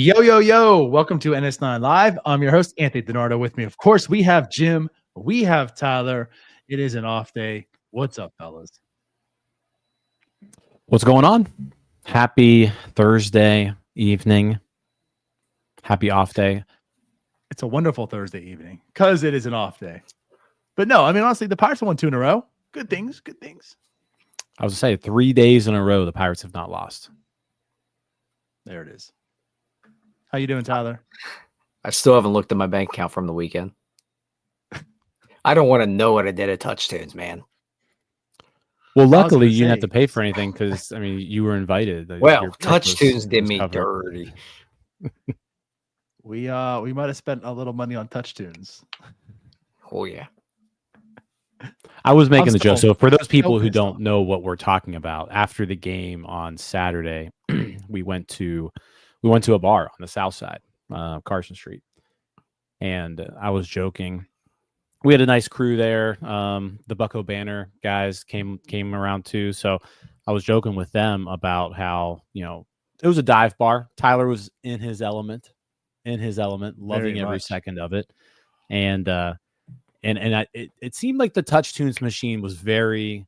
Yo, yo, yo. Welcome to NS9 Live. I'm your host, Anthony DiNardo. With me, of course, we have Jim. We have Tyler. It is an off day. What's up, fellas? What's going on? Happy Thursday evening. Happy off day. It's a wonderful Thursday evening because it is an off day. But no, I mean, honestly, the Pirates won 2 in a row. Good things, good things. I was going to say 3 days in a row the Pirates have not lost. There it is. How you doing, Tyler? I still haven't looked at my bank account from the weekend. I don't want to know what I did at Touchstones, man. Well, luckily you didn't have to pay for anything because, I mean, you were invited. Well, Touchstones did me dirty. We might have spent a little money on Touchstones. Oh, yeah. I was making the joke. So for those people who don't know what we're talking about, after the game on Saturday, we went to a bar on the south side, Carson Street. And I was joking. We had a nice crew there. The Bucko Banner guys came around too. So I was joking with them about how, it was a dive bar. Tyler was in his element, loving every second of it. And it seemed like the Touch Tunes machine was very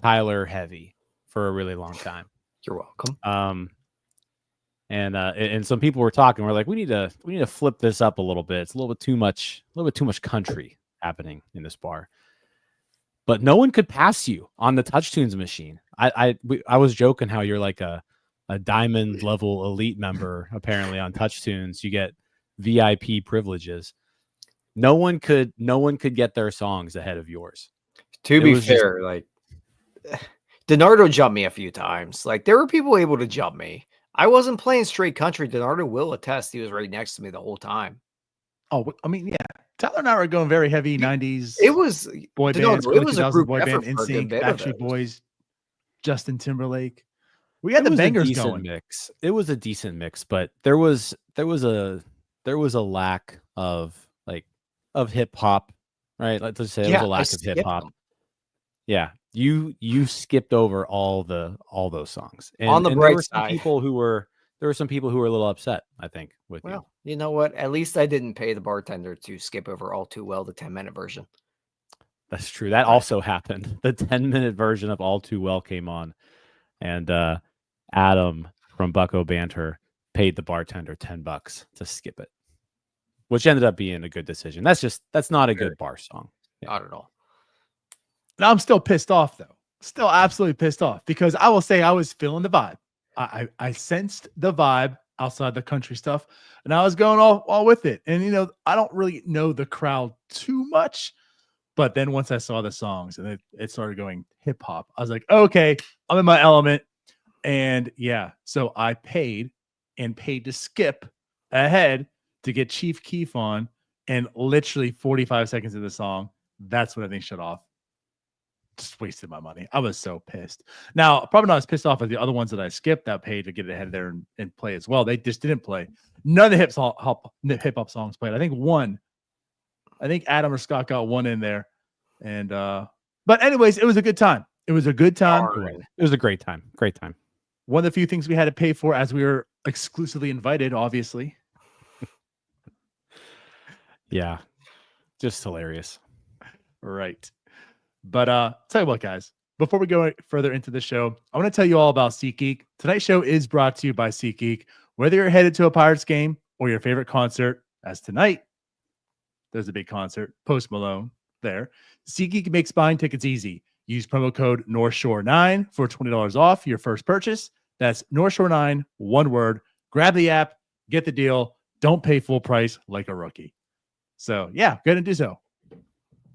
Tyler heavy for a really long time. You're welcome. And some people were talking. We're like, we need to flip this up a little bit. It's a little bit too much country happening in this bar. But no one could pass you on the Touch Tunes machine. I was joking how you're like a diamond level elite member apparently on Touch Tunes. You get VIP privileges. No one could get their songs ahead of yours. To be fair, like DiNardo jumped me a few times. Like there were people able to jump me. I wasn't playing straight country. DiNardo will attest. He was right next to me the whole time. Oh, I mean, yeah. Tyler and I were going very heavy 90s. It was boy bands. It was a group boy effort band, for NSYNC, a Backstreet Boys, Justin Timberlake. We had the bangers going. Mix. It was a decent mix, but there was a lack of hip hop, right? Let's just say there was a lack of hip hop. Yeah. You skipped over all those songs. And on the bright side, there were some people who were a little upset, I think, with you. Well, you know what? At least I didn't pay the bartender to skip over All Too Well, the 10-minute version. That's true. That also happened. The 10-minute version of All Too Well came on, and Adam from Bucko Banter paid the bartender $10 to skip it, which ended up being a good decision. That's not a good bar song. Yeah. Not at all. Now I'm still pissed off though. Still absolutely pissed off because I will say I was feeling the vibe. I sensed the vibe outside the country stuff, and I was going all with it. And I don't really know the crowd too much, but then once I saw the songs and it started going hip hop, I was like, okay, I'm in my element. And yeah, so I paid to skip ahead to get Chief Keef on, and literally 45 seconds of the song, that's when everything shut off. Just wasted my money. I was so pissed. Now, probably not as pissed off as the other ones that I skipped that paid to get ahead there and play as well. They just didn't play. None of the hip hop songs played. I think Adam or Scott got one in there. And but anyways, it was a good time. It was a good time. It was a great time. Great time. One of the few things we had to pay for as we were exclusively invited, obviously. Yeah. Just hilarious. Right. But tell you what, guys, before we go further into the show, I want to tell you all about SeatGeek. Tonight's show is brought to you by SeatGeek. Whether you're headed to a Pirates game or your favorite concert, as tonight, there's a big concert, Post Malone there. SeatGeek makes buying tickets easy. Use promo code NorthShore9 for $20 off your first purchase. That's NorthShore9, one word. Grab the app, get the deal. Don't pay full price like a rookie. So, yeah, go ahead and do so.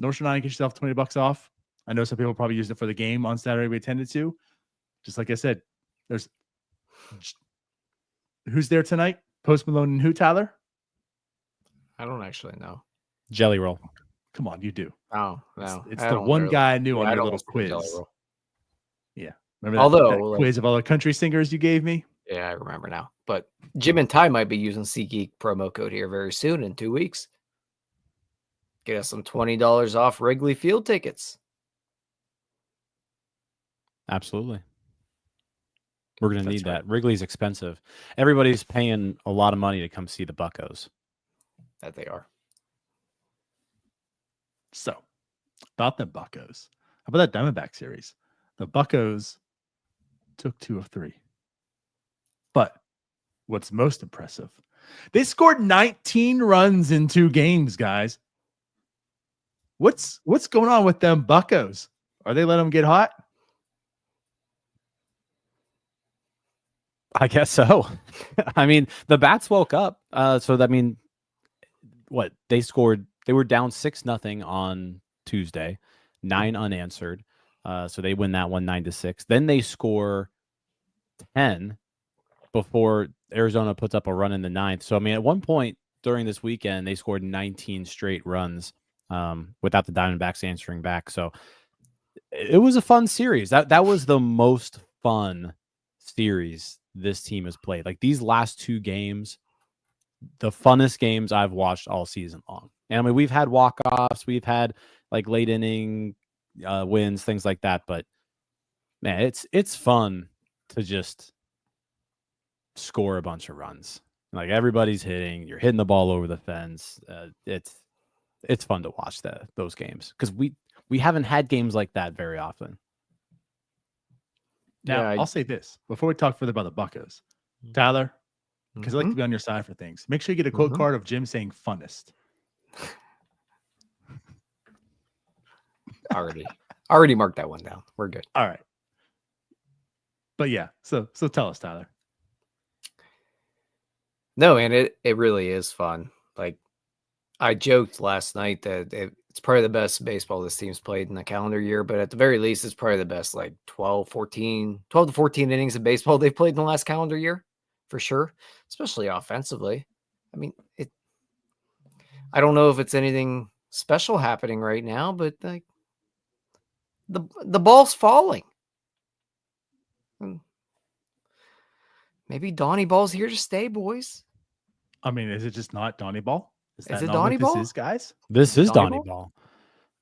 NorthShore9, get yourself $20 off. I know some people probably used it for the game on Saturday we attended to. Just like I said, who's there tonight? Post Malone and who, Tyler? I don't actually know. Jelly Roll. Come on, you do. Oh, no. It's the one guy I knew on your little quiz. Yeah. Remember that quiz of all the country singers you gave me? Yeah, I remember now. But Jim and Ty might be using SeatGeek promo code here very soon in 2 weeks. Get us some $20 off Wrigley Field tickets. Absolutely. We're going to need that. Wrigley's expensive. Everybody's paying a lot of money to come see the Buccos. That they are. So, about the Buccos. How about that Diamondback series? The Buccos took 2 of 3. But what's most impressive, they scored 19 runs in 2 games, guys. What's going on with them Buccos? Are they letting them get hot? I guess so. I mean, the bats woke up. What they scored, they were down 6-0 on Tuesday, 9 unanswered. So they win that one 9-6. Then they score 10 before Arizona puts up a run in the 9th. So I mean, at one point during this weekend, they scored 19 straight runs without the Diamondbacks answering back. So it was a fun series. That was the most fun series this team has played. Like these last 2 games, the funnest games I've watched all season long. And I mean, we've had walk-offs, we've had like late inning wins, things like that. But man, it's fun to just score a bunch of runs. Like everybody's hitting, you're hitting the ball over the fence. It's fun to watch those games because we haven't had games like that very often. Now, I'll say this before we talk further about the Buccos. Tyler, because I like to be on your side for things, make sure you get a quote card of Jim saying funnest. Already marked that one down. We're good. All right. But yeah, so tell us, Tyler. No, man, it really is fun. Like I joked last night that it's probably the best baseball this team's played in the calendar year, but at the very least, it's probably the best like 12 to 14 innings of baseball they've played in the last calendar year, for sure, especially offensively. I mean, I don't know if it's anything special happening right now, but like the ball's falling. Maybe Donnie Ball's here to stay, boys. I mean, is it just not Donnie Ball? Is it Donnie Ball? This is, guys? This is Donnie Ball.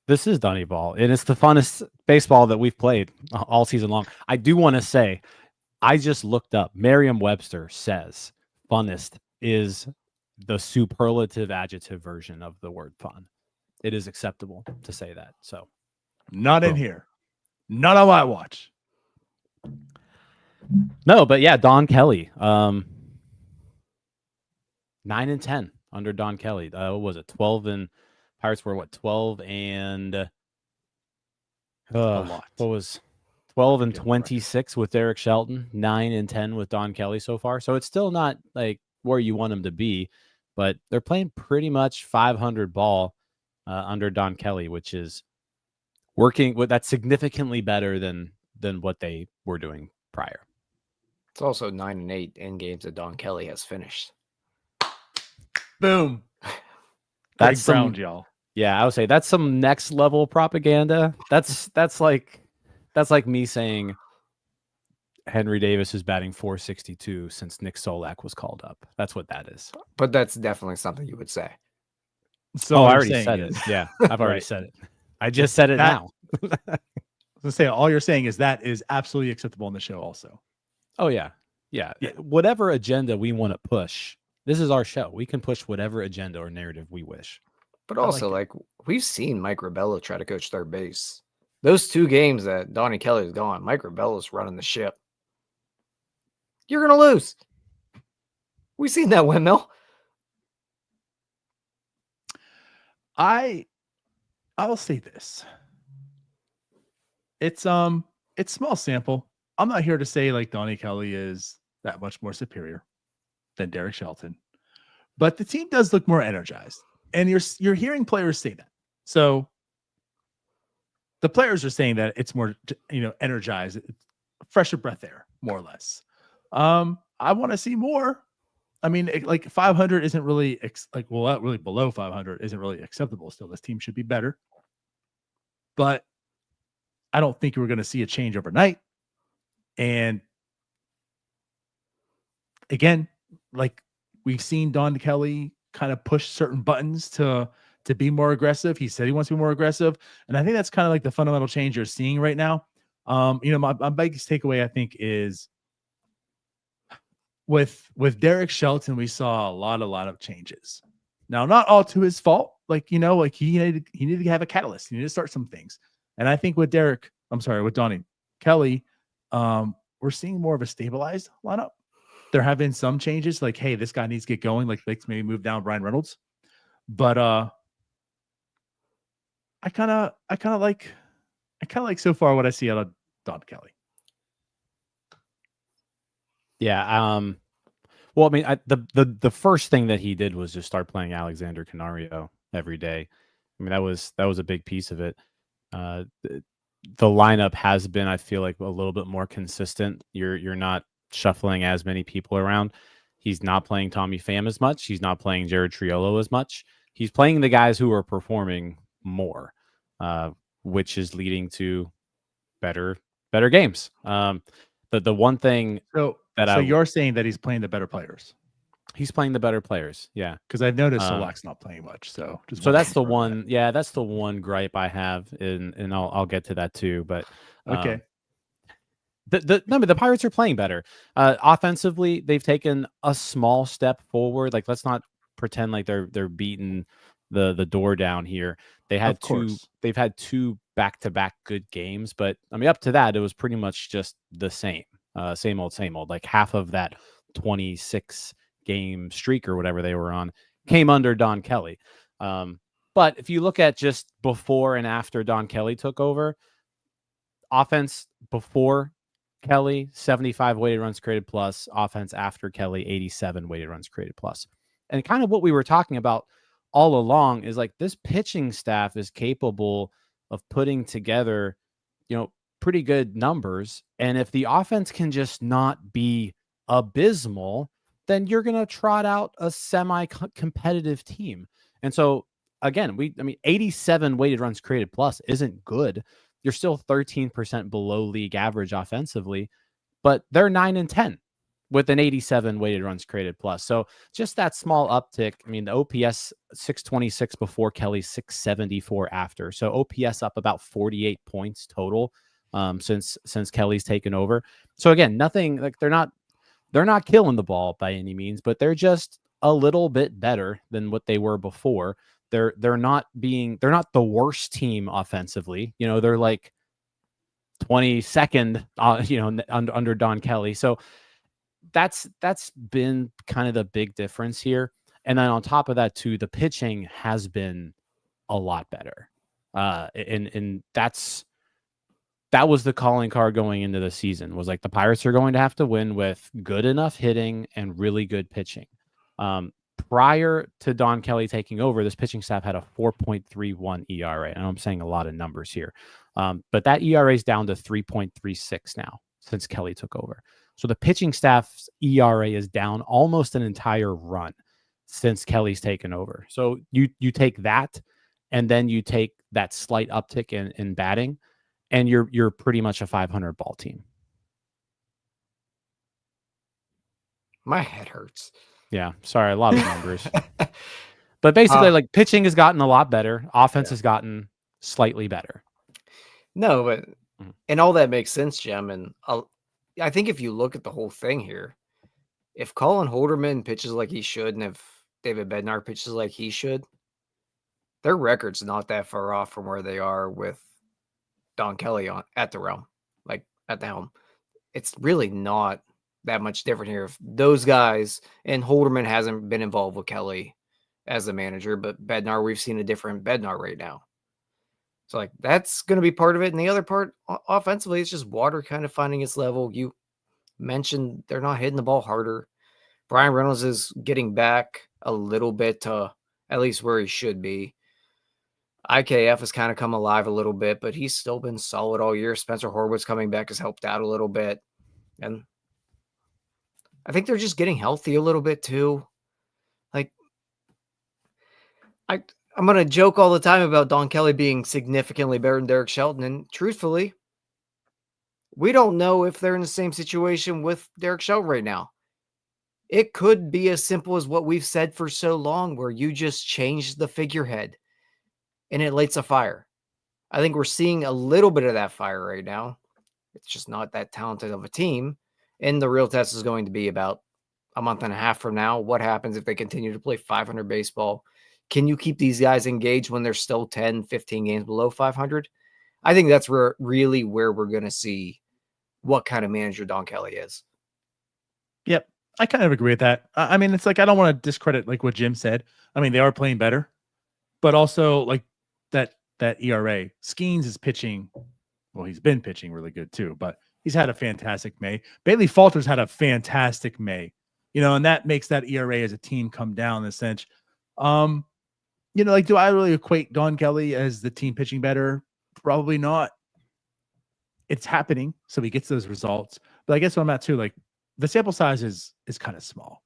This is Donnie Ball. And it's the funnest baseball that we've played all season long. I do want to say, I just looked up. Merriam-Webster says funnest is the superlative adjective version of the word fun. It is acceptable to say that. So, not in here. Not on my watch. No, but yeah, Don Kelly. 9-10 under Don Kelly. What was it? 12 and Pirates were what? 12 and a lot. What was 12 and 26 with Derek Shelton, 9-10 with Don Kelly so far. So it's still not like where you want them to be, but they're playing pretty much 500 ball under Don Kelly, which is working. That's significantly better than what they were doing prior. It's also 9-8 in games that Don Kelly has finished. Boom. That's ground, y'all. Yeah, I would say that's some next level propaganda. That's like me saying Henry Davis is batting .462 since Nick Solak was called up. That's what that is. But that's definitely something you would say. So I already said it. Yeah, I've already said it. I just said it now. I was say all you're saying is that is absolutely acceptable on the show also. Oh yeah. Whatever agenda we want to push, this is our show. We can push whatever agenda or narrative we wish. But also, like we've seen Mike Rabello try to coach third base. Those 2 games that Donnie Kelly is gone, Mike Rabello's running the ship. You're going to lose. We've seen that windmill. I will say this. It's small sample. I'm not here to say like Donnie Kelly is that much more superior than Derek Shelton, but the team does look more energized, and you're hearing players say that. So the players are saying that it's more, energized, fresher breath air, more or less. I want to see more. I mean, like 500 isn't really really below 500 isn't really acceptable. Still, this team should be better, but I don't think we're going to see a change overnight. And again, like we've seen Don Kelly kind of push certain buttons to be more aggressive. He said he wants to be more aggressive. And I think that's kind of like the fundamental change you're seeing right now. My biggest takeaway, I think, is with Derek Shelton, we saw a lot of changes. Now, not all to his fault. Like, like he needed to have a catalyst. He needed to start some things. And I think with Donnie Kelly, we're seeing more of a stabilized lineup. There have been some changes, like, hey, this guy needs to get going. Like, let's maybe move down Brian Reynolds. But I kind of like so far what I see out of Don Kelly. Yeah. Well, I mean, the first thing that he did was just start playing Alexander Canario every day. I mean, that was a big piece of it. The lineup has been, I feel like, a little bit more consistent. You're not shuffling as many people around. He's not playing Tommy Pham as much. He's not playing Jared Triolo as much. He's playing the guys who are performing more, which is leading to better games. The one thing so you're saying that he's playing the better players. He's playing the better players, yeah. Because I've noticed Solak's not playing much. So that's the one. Yeah, that's the one gripe I have, and I'll get to that too. But okay. The Pirates are playing better. Offensively, they've taken a small step forward. Like, let's not pretend like they're beating the door down here. They've had two back-to-back good games, but I mean, up to that, it was pretty much just the same old. Like, half of that 26 game streak or whatever they were on came under Don Kelly. But if you look at just before and after Don Kelly took over, offense before Kelly, 75 weighted runs created plus. Offense after Kelly, 87 weighted runs created plus. And kind of what we were talking about all along is, like, this pitching staff is capable of putting together, pretty good numbers. And if the offense can just not be abysmal, then you're going to trot out a semi-competitive team. And so, again, 87 weighted runs created plus isn't good. You're still 13% below league average offensively, but they're 9-10 with an 87 weighted runs created plus. So just that small uptick. I mean, the OPS 626 before Kelly, 674 after. So OPS up about 48 points total since Kelly's taken over. So again, nothing like they're not killing the ball by any means, but they're just a little bit better than what they were before. They're not the worst team offensively. They're like 22nd, under Don Kelly. So that's been kind of the big difference here. And then on top of that too, the pitching has been a lot better. And that was the calling card going into the season, was like the Pirates are going to have to win with good enough hitting and really good pitching. Prior to Don Kelly taking over, this pitching staff had a 4.31 ERA. I know I'm saying a lot of numbers here, but that ERA is down to 3.36 now since Kelly took over. So the pitching staff's ERA is down almost an entire run since Kelly's taken over. So you take that, and then you take that slight uptick in batting, and you're pretty much a 500 ball team. My head hurts. Yeah, sorry, a lot of numbers. But basically, like, pitching has gotten a lot better. Offense has gotten slightly better. No, but and all that makes sense, Jim. And I think if you look at the whole thing here, if Colin Holderman pitches like he should, and if David Bednar pitches like he should, their record's not that far off from where they are with Don Kelly at the helm. It's really not that much different here. If those guys, and Holderman hasn't been involved with Kelly as the manager, but Bednar, we've seen a different Bednar right now. So, like, that's going to be part of it. And the other part, offensively, it's just water kind of finding its level. You mentioned they're not hitting the ball harder. Brian Reynolds is getting back a little bit to at least where he should be. IKF has kind of come alive a little bit, but he's still been solid all year. Spencer Horwitz coming back has helped out a little bit. And I think they're just getting healthy a little bit too. Like, I'm going to joke all the time about Don Kelly being significantly better than Derek Shelton. And truthfully, we don't know if they're in the same situation with Derek Shelton right now. It could be as simple as what we've said for so long, where you just change the figurehead and it lights a fire. I think we're seeing a little bit of that fire right now. It's just not that talented of a team. And the real test is going to be about a month and a half from now? What happens if they continue to play 500 baseball? Can you keep these guys engaged when they're still 10, 15 games below 500? I think that's really where we're going to see what kind of manager Don Kelly is. Yep. I kind of agree with that. I mean, it's like, I don't want to discredit like what Jim said. I mean, they are playing better, but also like that ERA. Skenes is pitching. Well, he's been pitching really good too, but he's had a fantastic May. Bailey Falter's had a fantastic May, and that makes that ERA as a team come down in a sense. Like, do I really equate Don Kelly as the team pitching better? Probably not. It's happening, so he gets those results. But I guess what I'm at too, like, the sample size is kind of small.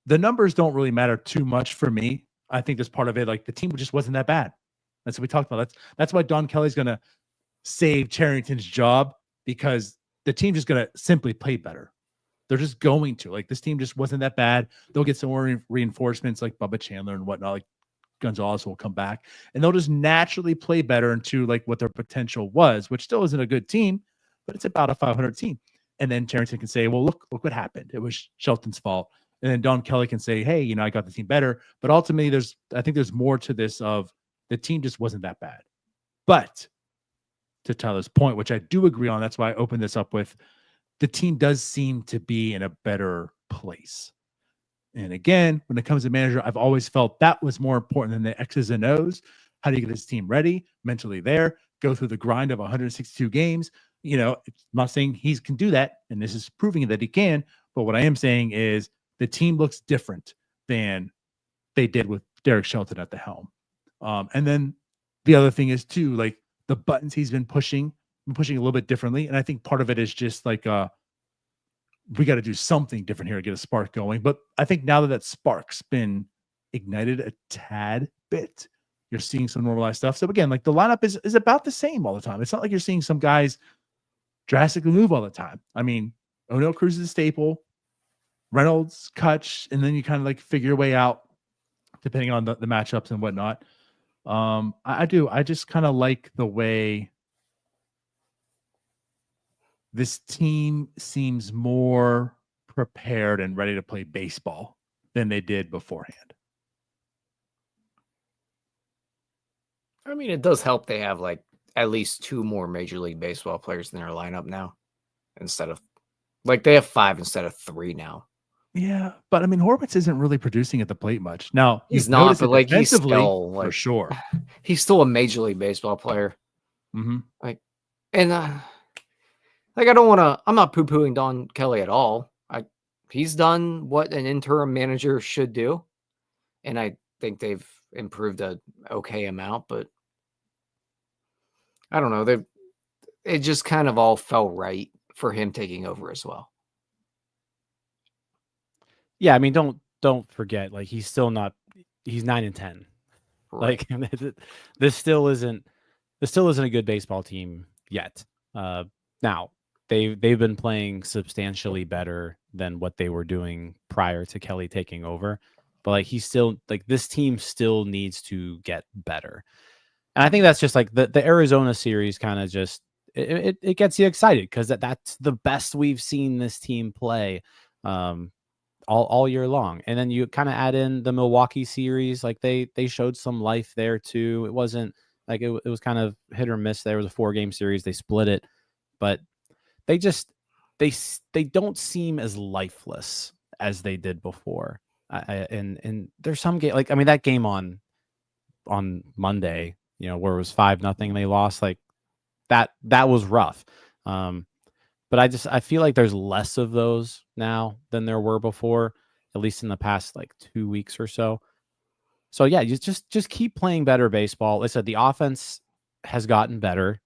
The numbers don't really matter too much for me. I think there's part of it, like the team just wasn't that bad. That's what we talked about. That's why Don Kelly's going to save Charrington's job, because the team just going to simply play better. They're just going to, like, this team just wasn't that bad. They'll get some more reinforcements like Bubba Chandler and whatnot. Like Gonzalez will come back, and they'll just naturally play better into like what their potential was, which still isn't a good team, but it's about a 500 team. And then Charrington can say, well, look what happened. It was Shelton's fault. And then Don Kelly can say, hey, I got the team better. But ultimately, I think there's more to this of the team just wasn't that bad. But to Tyler's point, which I do agree on, that's why I opened this up with, the team does seem to be in a better place. And again, when it comes to manager, I've always felt that was more important than the X's and O's. How do you get this team ready, mentally there, go through the grind of 162 games? I'm not saying he can do that, and this is proving that he can. But what I am saying is the team looks different than they did with Derek Shelton at the helm. And then the other thing is too, like the buttons he's been pushing a little bit differently. And I think part of it is just like, we got to do something different here to get a spark going. But I think now that spark's been ignited a tad bit, you're seeing some normalized stuff. So again, like the lineup is about the same all the time. It's not like you're seeing some guys drastically move all the time. I mean, O'Neill Cruz is a staple, Reynolds, Kutch, and then you kind of like figure your way out depending on the matchups and whatnot. I just kind of like the way this team seems more prepared and ready to play baseball than they did beforehand. I mean, it does help they have like at least 2 more Major League Baseball players in their lineup now, instead of like they have 5 instead of 3 now. Yeah, but I mean, Horwitz isn't really producing at the plate much. Now he's not, but like he's still like, for sure. He's still a Major League Baseball player. Mm-hmm. Like, and like I don't want to. I'm not poo-pooing Don Kelly at all. He's done what an interim manager should do, and I think they've improved a okay amount. But I don't know. It just kind of all fell right for him taking over as well. Yeah, I mean, don't forget, like he's 9-10. Right. Like this still isn't a good baseball team yet. Now they've been playing substantially better than what they were doing prior to Kelly taking over, but like he's still like this team still needs to get better. And I think that's just like the Arizona series kind of just it gets you excited because that's the best we've seen this team play all year long. And then you kind of add in the Milwaukee series, like they showed some life there too. It wasn't like it was kind of hit or miss. There was a 4-game series, they split it, but they don't seem as lifeless as they did before. And there's some game, like I mean that game on Monday, where it was 5-0, they lost, like that was rough. But I feel like there's less of those now than there were before, at least in the past like 2 weeks or so. So yeah, you just keep playing better baseball. Like I said, the offense has gotten better.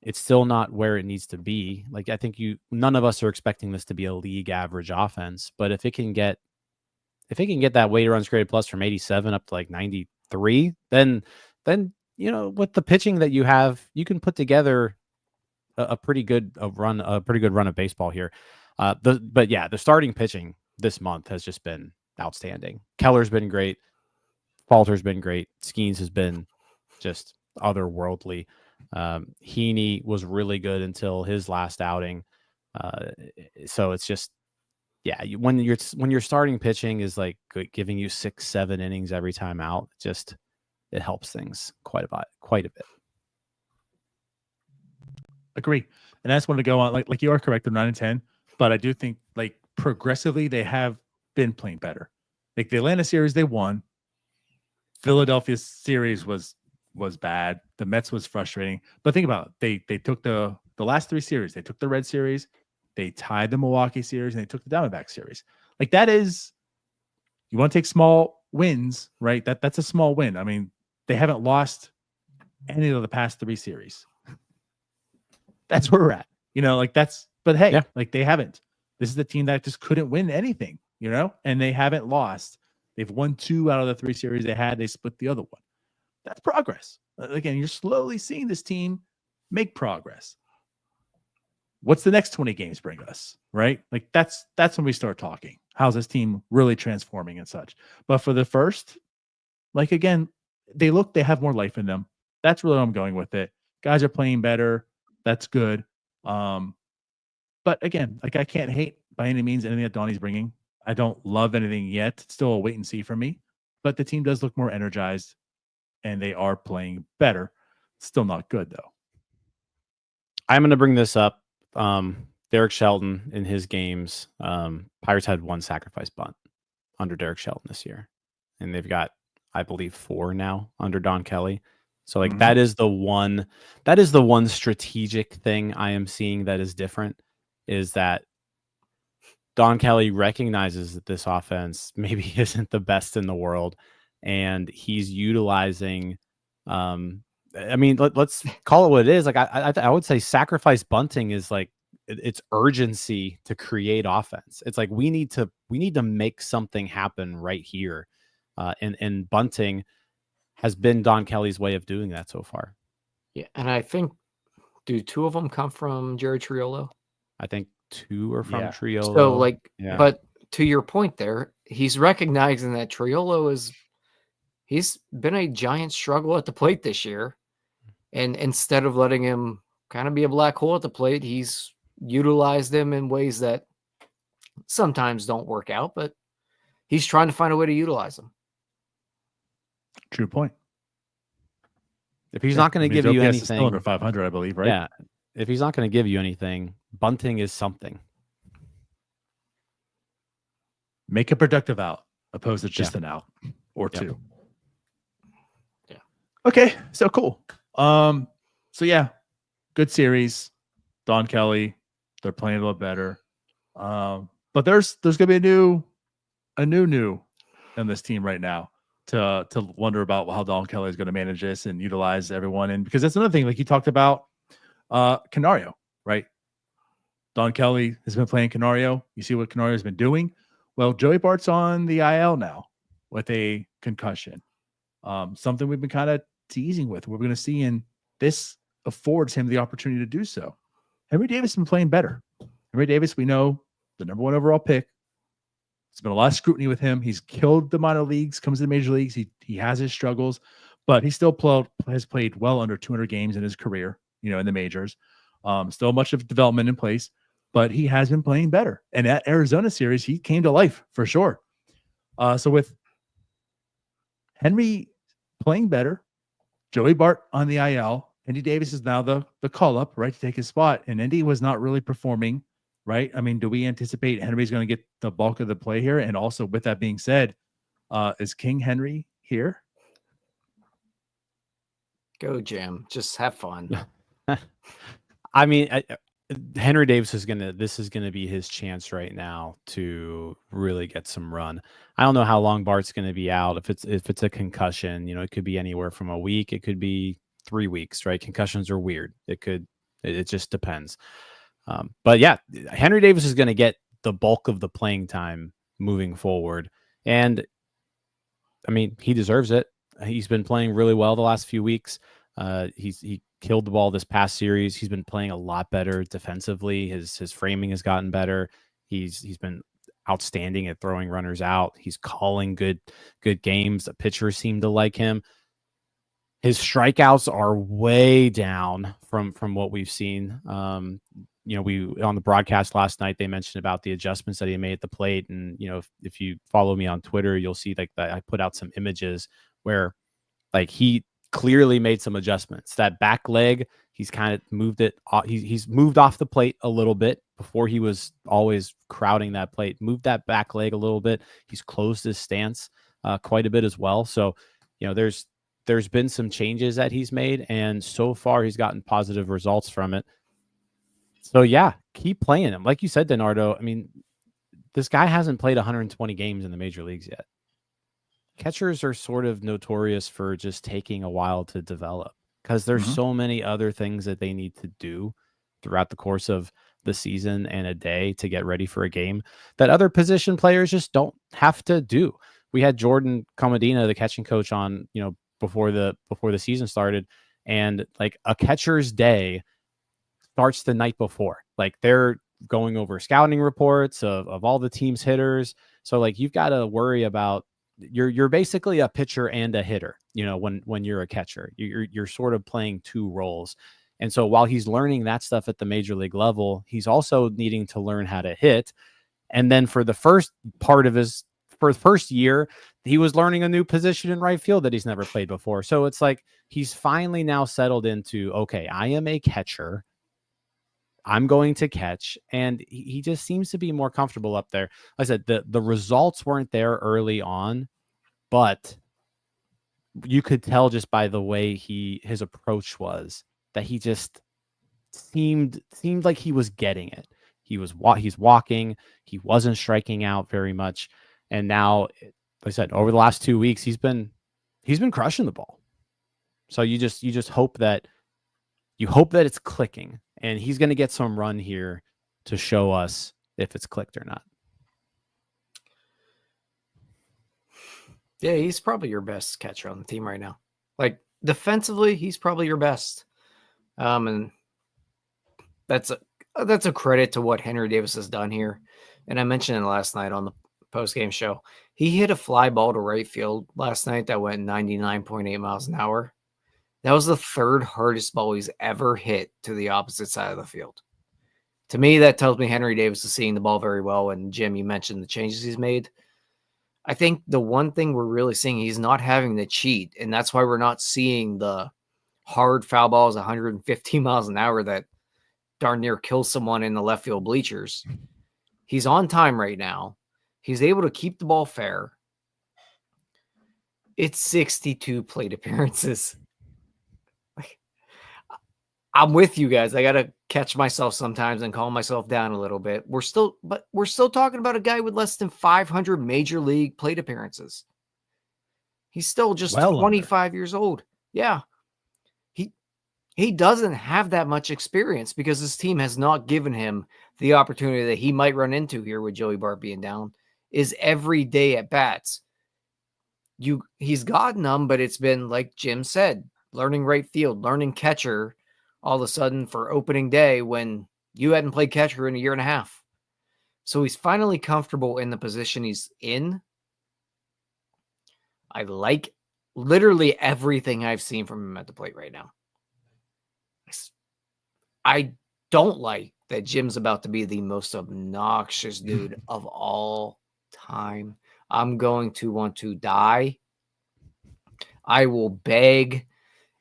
It's still not where it needs to be. Like I think none of us are expecting this to be a league average offense, but if it can get that weighted runs created plus from 87 up to like 93, then with the pitching that you have, you can put together a pretty good run of baseball here. But yeah, the starting pitching this month has just been outstanding. Keller's been great. Falter's been great. Skenes has been just otherworldly. Heaney was really good until his last outing. So it's just yeah, when you're starting pitching is like giving you 6-7 innings every time out, it helps things quite a bit. Agree. And I just wanted to go on like you are correct, they're 9-10, but I do think like progressively they have been playing better. Like the Atlanta series they won. Philadelphia series was bad. The Mets was frustrating. But think about it. They took the last 3 series. They took the Red series, they tied the Milwaukee series, and they took the Diamondback series. Like that is, you want to take small wins, right? That's a small win. I mean, they haven't lost any of the past 3 series. That's where we're at. But hey, Yeah. like they haven't. This is the team that just couldn't win anything, and they haven't lost. They've won 2 out of the 3 series they had. They split the other one. That's progress. Again, you're slowly seeing this team make progress. What's the next 20 games bring us, right? Like that's when we start talking. How's this team really transforming and such? But for the first, like again, they have more life in them. That's really what I'm going with it. Guys are playing better. That's good. But again, like I can't hate by any means anything that Donnie's bringing. I don't love anything yet. It's still a wait and see for me. But the team does look more energized, and they are playing better. Still not good though. I'm going to bring this up. Derek Shelton in his games, Pirates had 1 sacrifice bunt under Derek Shelton this year, and they've got, I believe, 4 now under Don Kelly. So like that is the one strategic thing I am seeing that is different, is that Don Kelly recognizes that this offense maybe isn't the best in the world, and he's utilizing I mean, let's call it what it is. Like I would say sacrifice bunting is like it's urgency to create offense. It's like we need to make something happen right here. And bunting has been Don Kelly's way of doing that so far. Yeah, and I think, do 2 of them come from Jerry Triolo? I think 2 are from Triolo. So but to your point there, he's recognizing that Triolo he's been a giant struggle at the plate this year. And instead of letting him kind of be a black hole at the plate, he's utilized him in ways that sometimes don't work out, but he's trying to find a way to utilize them. True point. If he's not going to give you anything, still under 500, I believe, right? Yeah. If he's not going to give you anything, bunting is something. Make a productive out, opposed to just an out or 2. Yeah. Okay, so cool. So yeah, good series. Don Kelly, they're playing a little better. But there's gonna be a new in this team right now to wonder about how Don Kelly is going to manage this and utilize everyone. And because that's another thing, like you talked about Canario, right? Don Kelly has been playing Canario. You see what Canario has been doing. Well, Joey Bart's on the IL now with a concussion. Something we've been kind of teasing with. We're going to see, and this affords him the opportunity to do so. Henry Davis has been playing better. Henry Davis, we know, the number 1 overall pick. There's been a lot of scrutiny with him. He's killed the minor leagues, comes to the major leagues. He has his struggles, but he still has played well under 200 games in his career, in the majors. Still much of development in place, but he has been playing better. And at Arizona series, he came to life for sure. So with Henry playing better, Joey Bart on the IL, Endy Davis is now the call-up, right, to take his spot. And Endy was not really performing, right? I mean, do we anticipate Henry's going to get the bulk of the play here? And also, with that being said, is King Henry here? Go, Jim. Just have fun. I mean, Henry Davis this is gonna be his chance right now to really get some run. I don't know how long Bart's gonna be out. If it's a concussion, it could be anywhere from a week. It could be 3 weeks, right? Concussions are weird. It just depends. But yeah, Henry Davis is gonna get the bulk of the playing time moving forward, and I mean, he deserves it. He's been playing really well the last few weeks. He killed the ball this past series. He's been playing a lot better defensively. His framing has gotten better. He's been outstanding at throwing runners out. He's calling good games. The pitchers seem to like him. His strikeouts are way down from what we've seen. we on the broadcast last night, they mentioned about the adjustments that he made at the plate. And, if you follow me on Twitter, you'll see like that I put out some images where like he clearly made some adjustments. That back leg, he's kind of moved it. He's moved off the plate a little bit. Before he was always crowding that plate, moved that back leg a little bit. He's closed his stance quite a bit as well. So, there's been some changes that he's made, and so far he's gotten positive results from it. So yeah, keep playing him. Like you said, Donardo, I mean, this guy hasn't played 120 games in the major leagues yet. Catchers are sort of notorious for just taking a while to develop because there's so many other things that they need to do throughout the course of the season and a day to get ready for a game that other position players just don't have to do. We had Jordan Comedina, the catching coach, on, before the season started, and like a catcher's day starts the night before. Like they're going over scouting reports of all the team's hitters. So like you've got to worry about you're basically a pitcher and a hitter, when you're a catcher. You're sort of playing two roles. And so while he's learning that stuff at the major league level, he's also needing to learn how to hit. And then for the first year, he was learning a new position in right field that he's never played before. So it's like he's finally now settled into, okay, I am a catcher. I'm going to catch. And he just seems to be more comfortable up there. Like I said, the results weren't there early on, but you could tell just by the way his approach was that he just seemed like he was getting it. He's walking. He wasn't striking out very much. And now, like I said, over the last 2 weeks, he's been crushing the ball. So you just hope that it's clicking, and he's going to get some run here to show us if it's clicked or not. Yeah, he's probably your best catcher on the team right now. Like defensively, he's probably your best. And that's a credit to what Henry Davis has done here. And I mentioned it last night on the post-game show. He hit a fly ball to right field last night that went 99.8 miles an hour. That was the third hardest ball he's ever hit to the opposite side of the field. To me, that tells me Henry Davis is seeing the ball very well. And Jim, you mentioned the changes he's made. I think the one thing we're really seeing, he's not having to cheat. And that's why we're not seeing the hard foul balls 115 miles an hour that darn near kills someone in the left field bleachers. He's on time right now. He's able to keep the ball fair. It's 62 plate appearances. I'm with you guys. I got to catch myself sometimes and calm myself down a little bit. We're still talking about a guy with less than 500 major league plate appearances. He's still just 25 years old. Yeah. He doesn't have that much experience because his team has not given him the opportunity that he might run into here with Joey Bart being down, is every day at bats. He's gotten them, but it's been, like Jim said, learning right field, learning catcher all of a sudden for opening day when you hadn't played catcher in a year and a half. So he's finally comfortable in the position he's in. I like literally everything I've seen from him at the plate right now. I don't like that Jim's about to be the most obnoxious dude of all time. I'm going to want to die. I will beg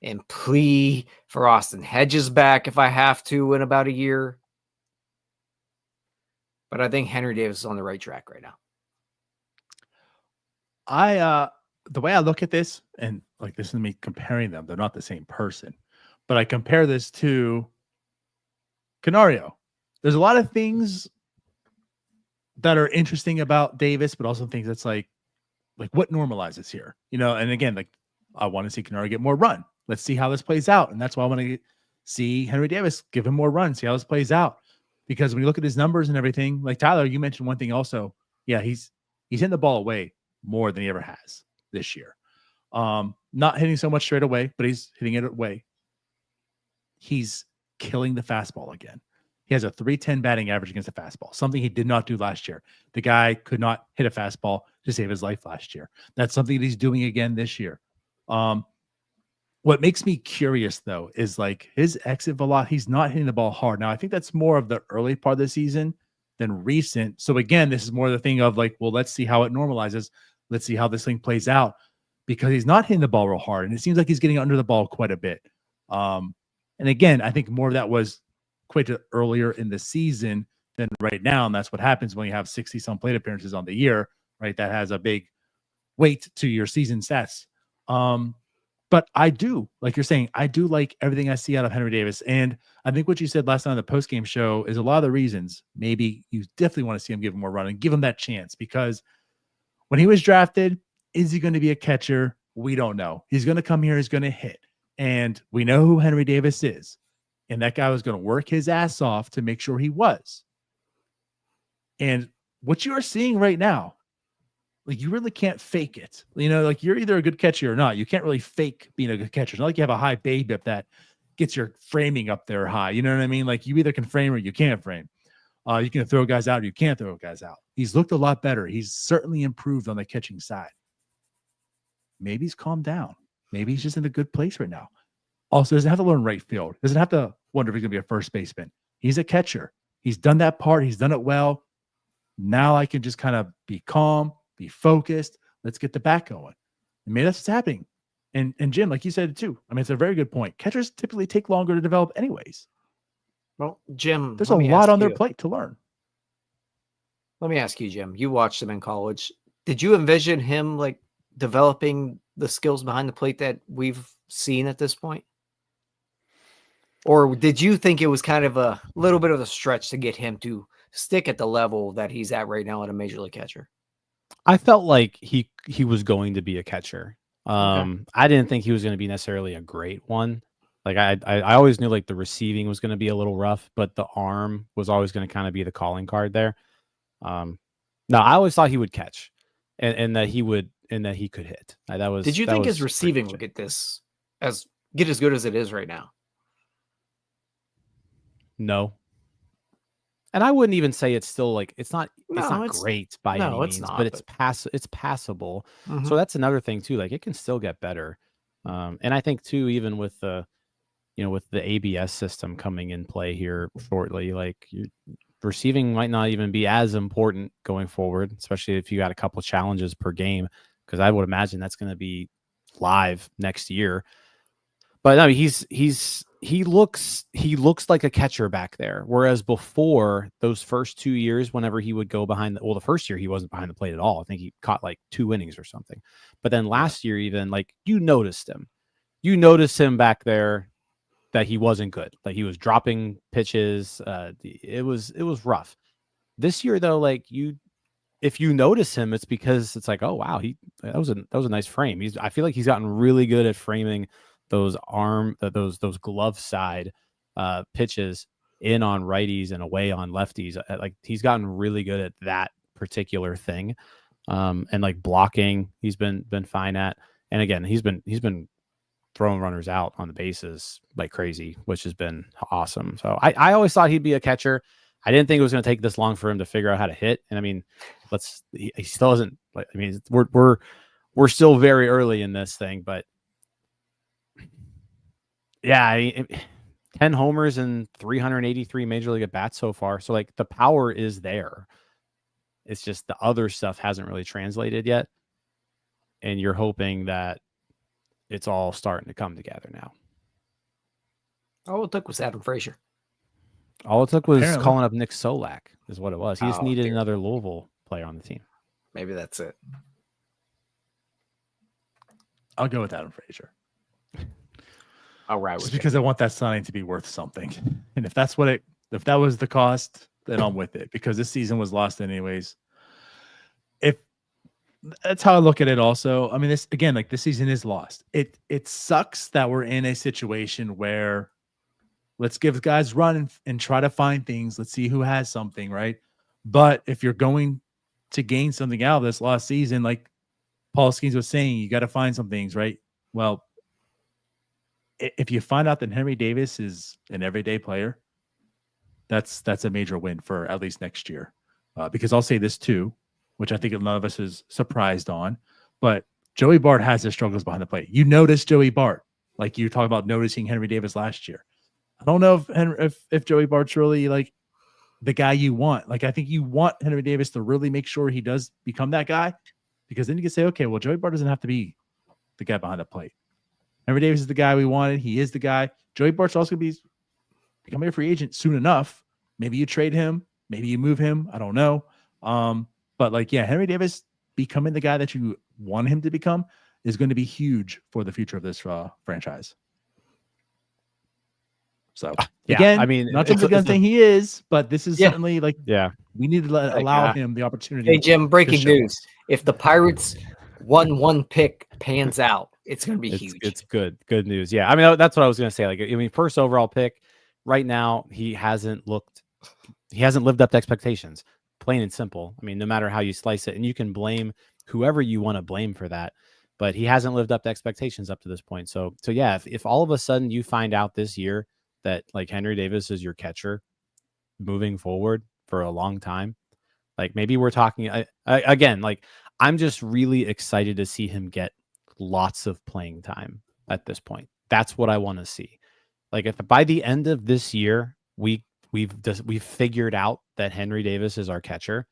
and plea for Austin Hedges back if I have to in about a year. But I think Henry Davis is on the right track right now. The way I look at this, and like this is me comparing them, they're not the same person, but I compare this to Canario. There's a lot of things that are interesting about Davis, but also things that's like what normalizes here, and again, like I want to see Canario get more run. Let's see how this plays out. And that's why I want to see Henry Davis give him more run, see how this plays out. Because when you look at his numbers and everything, like Tyler, you mentioned one thing also. Yeah, he's hitting the ball away more than he ever has this year. Not hitting so much straight away, but he's hitting it away. He's killing the fastball again. He has a 310 batting average against the fastball, something he did not do last year. The guy could not hit a fastball to save his life last year. That's something that he's doing again this year. What makes me curious though is like his exit velocity. He's not hitting the ball hard. Now I think that's more of the early part of the season than recent. So again, this is more the thing of like, well, let's see how it normalizes. Let's see how this thing plays out, because he's not hitting the ball real hard, and it seems like he's getting under the ball quite a bit. And again, I think more of that was quite earlier in the season than right now, and that's what happens when you have 60-some plate appearances on the year, right? That has a big weight to your season stats. But I do, like you're saying, I do like everything I see out of Henry Davis. And I think what you said last night on the postgame show is a lot of the reasons maybe you definitely want to see him give him more run and give him that chance, because when he was drafted, is he going to be a catcher? We don't know. He's going to come here, he's going to hit. And we know who Henry Davis is. And that guy was going to work his ass off to make sure he was. And what you are seeing right now, like, you really can't fake it. You know, like, you're either a good catcher or not. You can't really fake being a good catcher. It's not like you have a high BABIP that gets your framing up there high. You know what I mean? Like, you either can frame or you can't frame. You can throw guys out or you can't throw guys out. He's looked a lot better. He's certainly improved on the catching side. Maybe he's calmed down. Maybe he's just in a good place right now. Also, doesn't have to learn right field. Doesn't have to wonder if he's going to be a first baseman. He's a catcher. He's done that part. He's done it well. Now I can just kind of be calm, be focused. Let's get the bat going. And maybe that's what's happening. And Jim, like you said too, I mean, it's a very good point. Catchers typically take longer to develop anyways. Well, Jim, there's a lot on their plate to learn. Let me ask you, Jim, you watched him in college. Did you envision him like developing the skills behind the plate that we've seen at this point? Or did you think it was kind of a little bit of a stretch to get him to stick at the level that he's at right now at a major league catcher? I felt like he was going to be a catcher. Okay. I didn't think he was going to be necessarily a great one. Like, I always knew like the receiving was going to be a little rough, but the arm was always going to kind of be the calling card there. No, I always thought he would catch, and that he could hit. That was. Did you think his receiving would get as good as it is right now? No. And I wouldn't even say it's still like it's not great by any means, but it's passable. Mm-hmm. So that's another thing too. Like, it can still get better. And I think too, even with the ABS system coming in play here shortly, like, receiving might not even be as important going forward, especially if you got a couple challenges per game, because I would imagine that's going to be live next year. But I mean, he looks like a catcher back there. Whereas before, those first 2 years, whenever he would go behind the first year he wasn't behind the plate at all. I think he caught like 2 innings or something. But then last year, even, like, you noticed him back there that he wasn't good. Like, he was dropping pitches. It was rough. This year though, like, if you notice him, it's because it's like, oh wow, that was a nice frame. I feel like he's gotten really good at framing those glove side pitches in on righties and away on lefties. Like, he's gotten really good at that particular thing. And like blocking, he's been fine at. And again, he's been throwing runners out on the bases like crazy, which has been awesome. So I always thought he'd be a catcher. I didn't think it was going to take this long for him to figure out how to hit. And I mean, he still hasn't. I mean, we're still very early in this thing, but yeah, I mean, 10 homers and 383 major league at bats so far. So like, the power is there. It's just the other stuff hasn't really translated yet. And you're hoping that it's all starting to come together now. All it took was Adam Frazier. All it took was calling up Nick Solak is what it was. He just needed dear. another Louisville player on the team. Maybe that's it. I'll go with Adam Frazier. All right. Just because I want that signing to be worth something. And if that was the cost, then I'm with it, because this season was lost anyways. If that's how I look at it also. I mean, this season is lost. It sucks that we're in a situation where let's give guys run and try to find things. Let's see who has something, right? But if you're going to gain something out of this lost season, like Paul Skenes was saying, you got to find some things, right? Well, if you find out that Henry Davis is an everyday player, that's a major win for at least next year. Because I'll say this too, which I think none of us is surprised on, but Joey Bart has his struggles behind the plate. You notice Joey Bart. Like you talked about noticing Henry Davis last year. I don't know if Joey Bart's really like the guy you want. Like I think you want Henry Davis to really make sure he does become that guy, because then you can say, okay, well, Joey Bart doesn't have to be the guy behind the plate. Henry Davis is the guy we wanted. He is the guy. Joey Bart's also going to be becoming a free agent soon enough. Maybe you trade him. Maybe you move him. I don't know. But like, yeah, Henry Davis becoming the guy that you want him to become is going to be huge for the future of this franchise. So yeah, again, I mean, not jumping the gun saying he is, but this is certainly like, we need to allow him the opportunity. Hey, Jim, breaking news. If the Pirates 1 pick pans out, it's going to be huge. It's good news. Yeah. I mean, that's what I was going to say. Like, I mean, first overall pick right now, he hasn't lived up to expectations, plain and simple. I mean, no matter how you slice it, and you can blame whoever you want to blame for that, but he hasn't lived up to expectations up to this point. So yeah, if all of a sudden you find out this year that like Henry Davis is your catcher moving forward for a long time, like maybe we're talking again, like I'm just really excited to see him get lots of playing time at this point. That's what I want to see. Like if by the end of this year, we've figured out that Henry Davis is our catcher,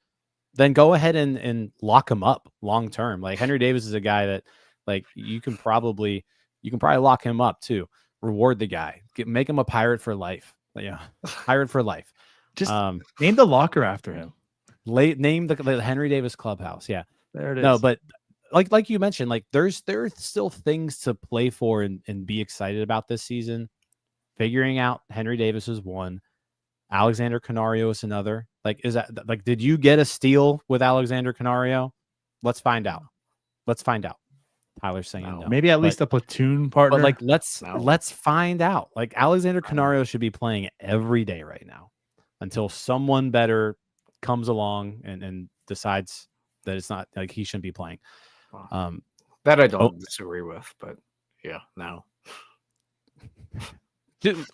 then go ahead and lock him up long term. Like Henry Davis is a guy that like you can probably lock him up too. Reward the guy, make him a Pirate for life. Yeah, Pirate for life. Just name the locker after him. Name the Henry Davis clubhouse. Yeah, there it is. No, but like you mentioned, like there are still things to play for and be excited about this season. Figuring out Henry Davis is one. Alexander Canario is another. Like, is that like, did you get a steal with Alexander Canario? Let's find out. Tyler's saying no. Maybe at least a platoon partner. But like, let's find out. Like Alexander Canario should be playing every day right now until someone better comes along and decides that it's not like he shouldn't be playing. That I don't disagree with, but yeah, no.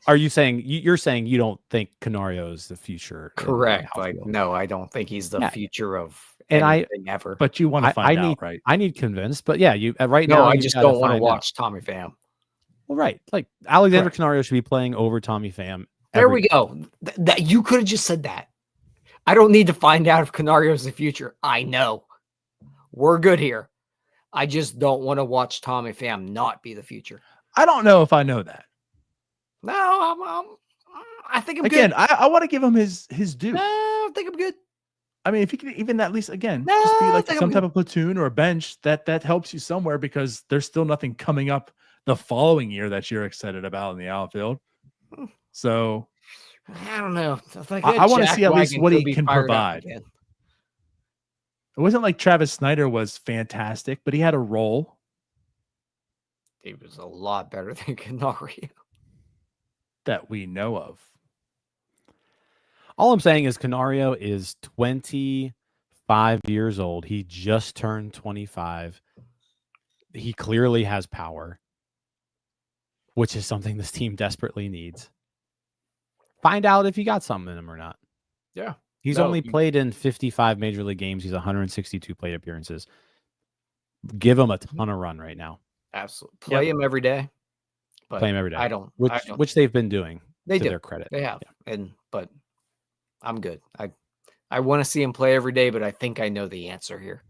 Are you saying you're saying you don't think Canario is the future? Correct. Like, no, I don't think he's the future of anything ever. But you want to find out, right? I need convinced, but yeah, you right now. No, I just don't want to watch Tommy Pham. Well, right, like Alexander Canario should be playing over Tommy Pham. There we go. That you could have just said that. I don't need to find out if Canario is the future. I know we're good here. I just don't want to watch Tommy Pham not be the future. I don't know if I know that. No, I think I'm again, good. I want to give him his due. No, I think I'm good. I mean, if you could even at least just be like some type of platoon or a bench that helps you somewhere, because there's still nothing coming up the following year that you're excited about in the outfield. So I don't know. I want to see at least what he can provide. It wasn't like Travis Snyder was fantastic, but he had a role. He was a lot better than Canario that we know of. All I'm saying is Canario is 25 years old. He just turned 25. He clearly has power, which is something this team desperately needs. Find out if you got something in him or not. Yeah. He's only played in 55 major league games. He's 162 plate appearances. Give him a ton of run right now. Absolutely. Play him every day. Play him every day. I don't. Which they've been doing. They to do. Their credit. They have. Yeah. But I'm good. I want to see him play every day, but I think I know the answer here.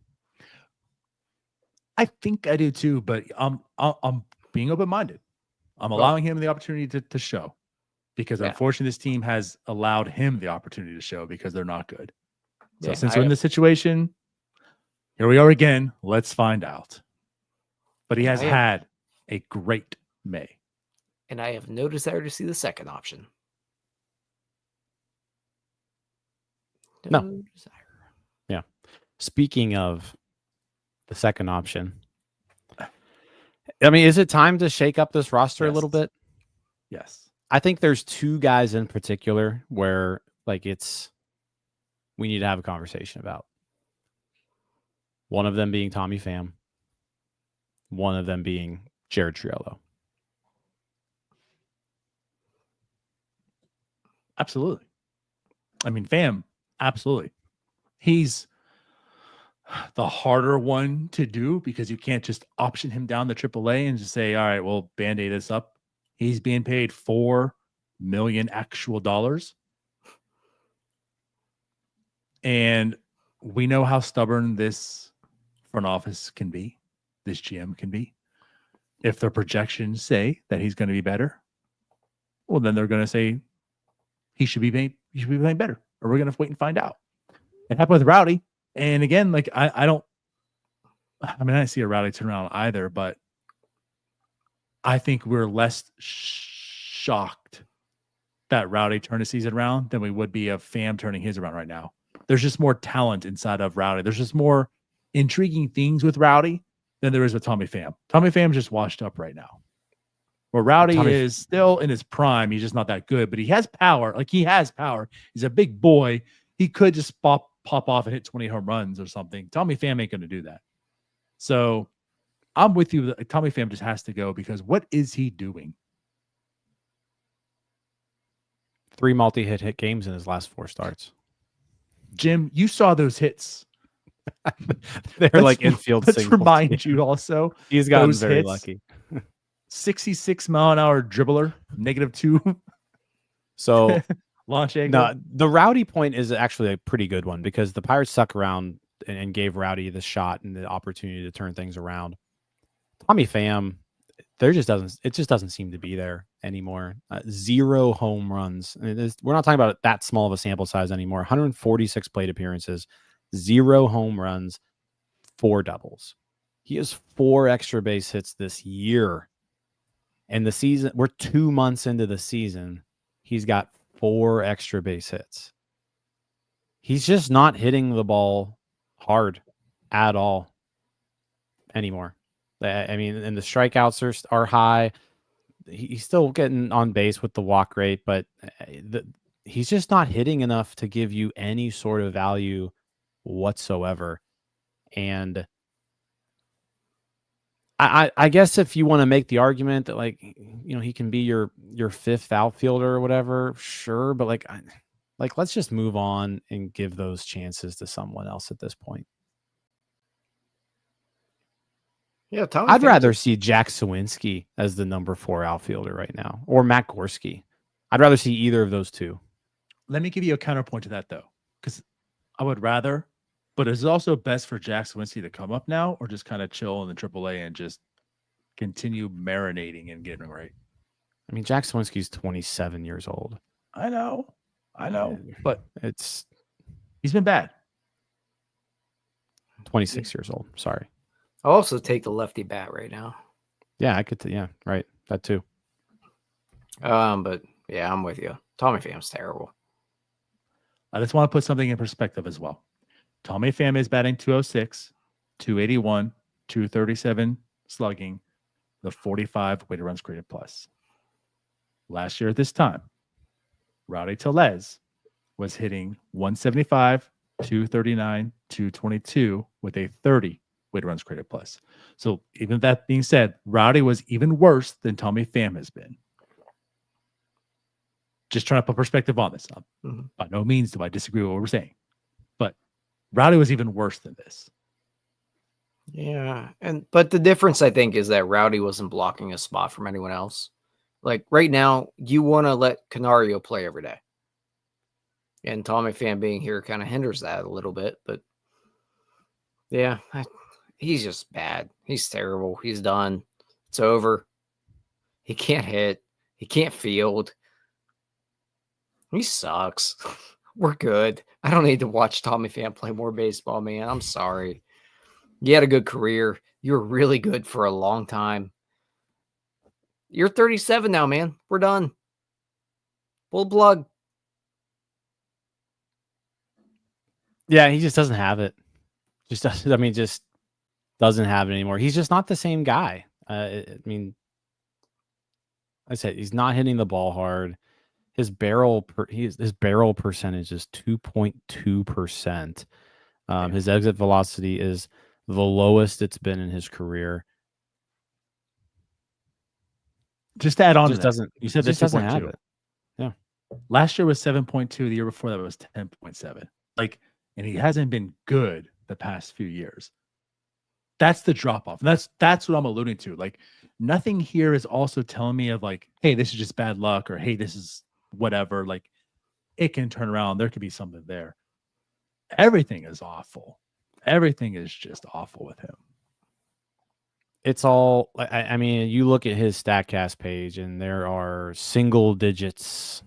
I think I do too, but I'm being open-minded. I'm allowing him the opportunity to show, because unfortunately this team has allowed him the opportunity to show because they're not good. So since we're in this situation, here we are again. Let's find out. But he has had a great May. And I have no desire to see the second option. No desire. Yeah. Speaking of the second option, I mean, is it time to shake up this roster a little bit? Yes. I think there's two guys in particular where we need to have a conversation about. One of them being Tommy Pham. One of them being Jared Triolo. Absolutely. I mean, Pham, absolutely. He's the harder one to do because you can't just option him down to AAA and just say, all right, well, band-aid this up. He's being paid $4 million actual dollars. And we know how stubborn this front office can be, this GM can be. If their projections say that he's going to be better, well, then they're going to say he should be playing better, or we're going to wait and find out. It happened with Rowdy. And again, like I didn't see a Rowdy turn around either, but I think we're less shocked that Rowdy turned his season around than we would be of Pham turning his around right now. There's just more talent inside of Rowdy. There's just more intriguing things with Rowdy than there is with Tommy Pham. Tommy Pham's just washed up right now. Where Rowdy is still in his prime. He's just not that good, but he has power. Like, he has power. He's a big boy. He could just pop off and hit 20 home runs or something. Tommy Pham ain't going to do that. So I'm with you. Tommy Pham just has to go because what is he doing? 3 multi-hit games in his last 4 starts. Jim, you saw those hits. They're like infield. Let's remind you also. He's gotten very lucky. 66 mile an hour dribbler, -2. So launch angle. No, the Rowdy point is actually a pretty good one because the Pirates stuck around and gave Rowdy the shot and the opportunity to turn things around. Tommy Pham, it just doesn't seem to be there anymore. 0 home runs. We're not talking about that small of a sample size anymore. 146 plate appearances, 0 home runs, 4 doubles. He has 4 extra base hits this year. And the season, we're 2 months into the season. He's got 4 extra base hits. He's just not hitting the ball hard at all anymore. I mean, and the strikeouts are high. He's still getting on base with the walk rate, but he's just not hitting enough to give you any sort of value whatsoever. And I guess if you want to make the argument that, like, you know, he can be your 5th outfielder or whatever, sure. But like let's just move on and give those chances to someone else at this point. Yeah, I'd rather see Jack Sawinski as the number 4 outfielder right now, or Matt Gorski. I'd rather see either of those two. Let me give you a counterpoint to that, though, because I would rather. But is it also best for Jack Sawinski to come up now, or just kind of chill in the AAA and just continue marinating and getting right? I mean, Jack Sawinski's 27 years old. I know, but he's been bad. 26 years old. Sorry. I'll also take the lefty bat right now. Yeah, I could. Yeah, right. That too. But yeah, I'm with you. Tommy Pham's terrible. I just want to put something in perspective as well. Tommy Pham is batting 206, 281, 237 slugging, the 45 weighted runs created plus. Last year at this time, Rowdy Tellez was hitting 175, 239, 222 with a 30 weighted runs created plus. So even that being said, Rowdy was even worse than Tommy Pham has been. Just trying to put perspective on this. By no means do I disagree with what we're saying. But Rowdy was even worse than this. Yeah. But the difference, I think, is that Rowdy wasn't blocking a spot from anyone else. Like right now, you want to let Canario play every day. And Tommy Pham being here kind of hinders that a little bit. But yeah, he's just bad. He's terrible. He's done. It's over. He can't hit. He can't field. He sucks. We're good. I don't need to watch Tommy Pham play more baseball, man. I'm sorry. You had a good career. You were really good for a long time. You're 37 now, man. We're done. Pull the plug. Yeah, he just doesn't have it. Just doesn't have it anymore. He's just not the same guy. I mean, like I said, he's not hitting the ball hard. His barrel percentage is 2.2%. His exit velocity is the lowest it's been in his career. Just to add on Just to that, doesn't you said just this doesn't have it. Yeah. Last year was 7.2. The year before that was 10.7. Like, and he hasn't been good the past few years. That's the drop off. And that's what I'm alluding to. Like, nothing here is also telling me of like, hey, this is just bad luck, or hey, this is whatever. Like, it can turn around. There could be something there. Everything is awful. Everything is just awful with him. It's all, I mean, you look at his StatCast page and there are single digits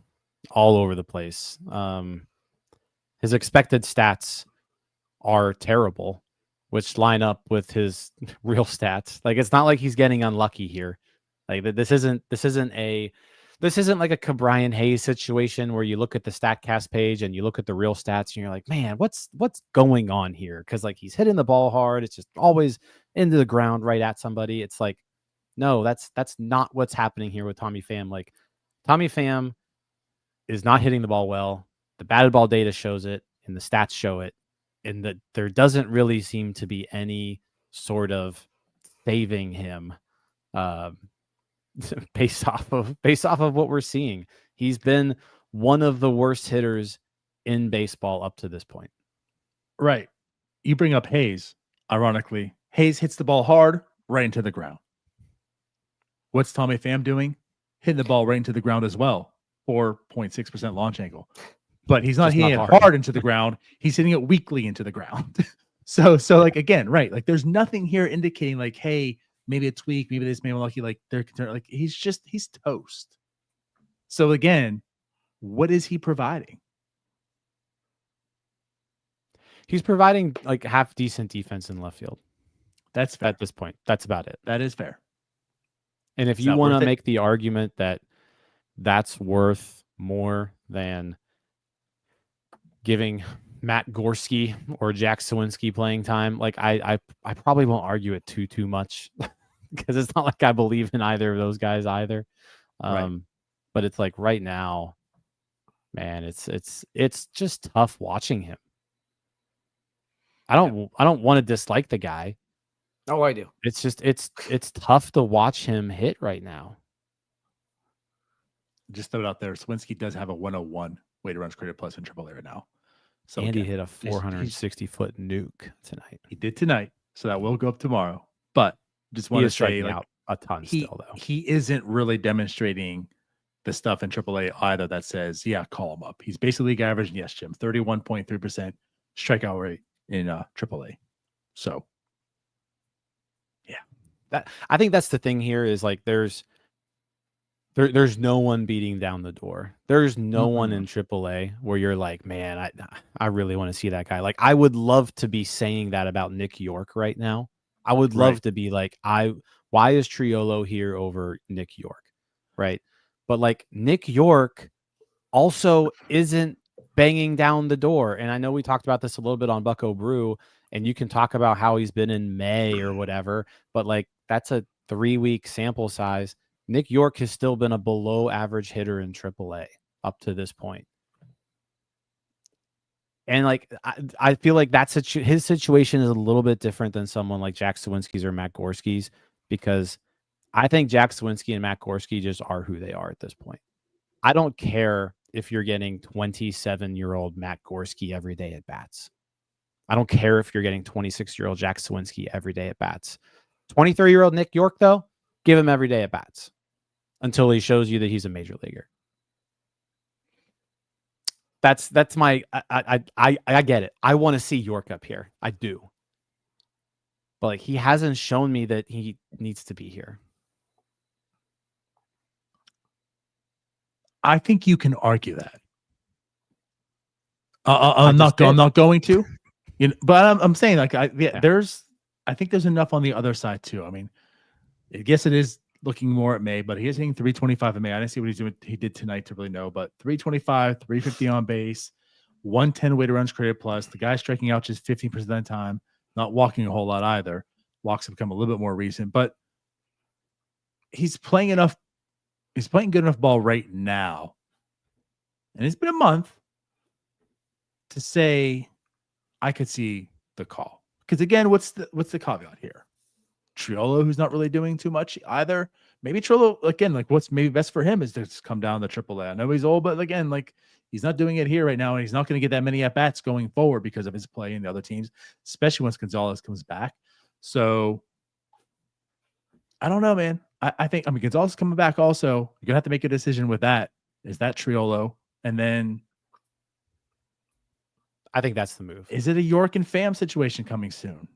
all over the place. His expected stats are terrible, which line up with his real stats. Like, it's not like he's getting unlucky here. Like, this isn't like a Cabrian Hayes situation where you look at the StatCast page and you look at the real stats and you're like, man, what's going on here? Because like, he's hitting the ball hard. It's just always into the ground right at somebody. It's like, no, that's not what's happening here with Tommy Pham. Like, Tommy Pham is not hitting the ball well. The batted ball data shows it and the stats show it. And that there doesn't really seem to be any sort of saving him based off of what we're seeing. He's been one of the worst hitters in baseball up to this point. Right. You bring up Hayes. Ironically, Hayes hits the ball hard right into the ground. What's Tommy Pham doing? Hitting the ball right into the ground as well. 4.6% launch angle. But he's not hitting it hard into the ground. He's hitting it weakly into the ground. So like, again, right. Like, there's nothing here indicating like, hey, maybe a tweak, maybe this, maybe lucky. Like, they're concerned. Like, he's toast. So again, what is he providing? He's providing like half decent defense in left field. That's fair. At this point. That's about it. That is fair. And if you want to make the argument that that's worth more than giving Matt Gorski or Jack Sawinski playing time, like I probably won't argue it too much because it's not like I believe in either of those guys either. Right. But it's like right now, man, it's just tough watching him. I don't want to dislike the guy. Oh, I do. It's just it's tough to watch him hit right now. Just throw it out there. Sawinski does have a 101 weighted runs created plus in AAA right now. So Andy hit a 460-foot nuke tonight. He did tonight, so that will go up tomorrow. But just want to say, like, out a ton still though. He isn't really demonstrating the stuff in AAA either that says, yeah, call him up. He's basically league average. Yes, Jim, 31.3% strikeout rate in AAA. So, yeah, I think that's the thing here is like there's no one beating down the door. There's no one in AAA where you're like, man, I really want to see that guy. Like, I would love to be saying that about Nick York right now. I would love to be like, why is Triolo here over Nick York? Right. But like, Nick York also isn't banging down the door. And I know we talked about this a little bit on Bucko Brew, and you can talk about how he's been in May or whatever, but like, that's a 3-week sample size. Nick York has still been a below average hitter in AAA up to this point. And like, I feel like his situation is a little bit different than someone like Jack Sawinski's or Matt Gorski's, because I think Jack Sawinski and Matt Gorski just are who they are at this point. I don't care if you're getting 27-year-old Matt Gorski every day at bats. I don't care if you're getting 26-year-old Jack Sawinski every day at bats. 23-year-old Nick York, though, give him every day at bats until he shows you that he's a major leaguer. That's my I get it. I want to see York up here. I do. But like, he hasn't shown me that he needs to be here. I think you can argue that. I'm not going to. But I'm saying, like, I think there's enough on the other side too. I mean, I guess it is looking more at May, but he is hitting 325 in May. I didn't see what he did tonight to really know, but 325, 350 on base, 110 weighted runs created plus. The guy's striking out just 15% of the time, not walking a whole lot either. Walks have become a little bit more recent, but he's playing enough. He's playing good enough ball right now, and it's been a month to say I could see the call. Because again, what's the caveat here? Triolo, who's not really doing too much either. Maybe Triolo, again, like, what's maybe best for him is to just come down to AAA. I know he's old, but again, like, He's not doing it here right now, and he's not going to get that many at-bats going forward because of his play in the other teams, especially once Gonzalez comes back. So I don't know, man. I think Gonzalez coming back also. You're going to have to make a decision with that. Is that Triolo? And then I think that's the move. Is it a York and Pham situation coming soon?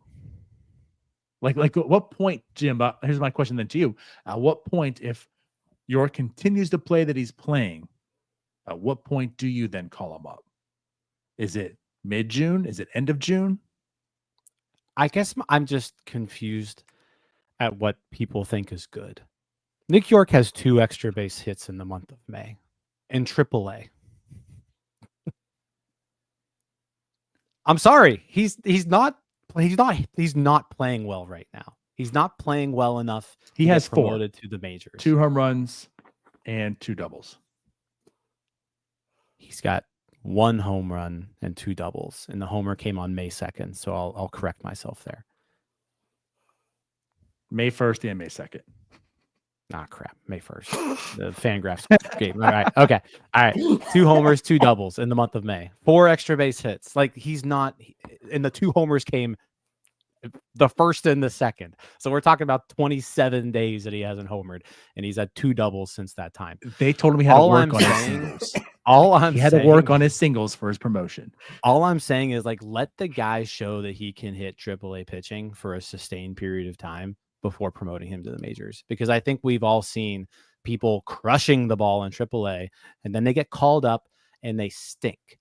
Like at what point, Jim, here's my question then to you. At what point, if York continues to play that he's playing, at what point do you then call him up? Is it mid-June? Is it end of June? I guess I'm just confused at what people think is good. Nick York has 2 extra base hits in the month of May in AAA. I'm sorry. He's not playing well right now. He's not playing well enough. He has promoted to the majors. 2 home runs and 2 doubles. He's got 1 home run and 2 doubles, and the homer came on May 2nd. So I'll correct myself there. May 1st and May 2nd. Ah, crap. May 1st. The Fangraphs game. All right. Okay. All right. 2 homers, 2 doubles in the month of May. 4 extra base hits. Like, he's not, and the 2 homers came the 1st and the 2nd. So we're talking about 27 days that he hasn't homered, and he's had 2 doubles since that time. They told him he had to work on his singles. He had to work on his singles for his promotion. All I'm saying is, like, let the guy show that he can hit AAA pitching for a sustained period of time before promoting him to the majors, because I think we've all seen people crushing the ball in AAA and then they get called up and they stink,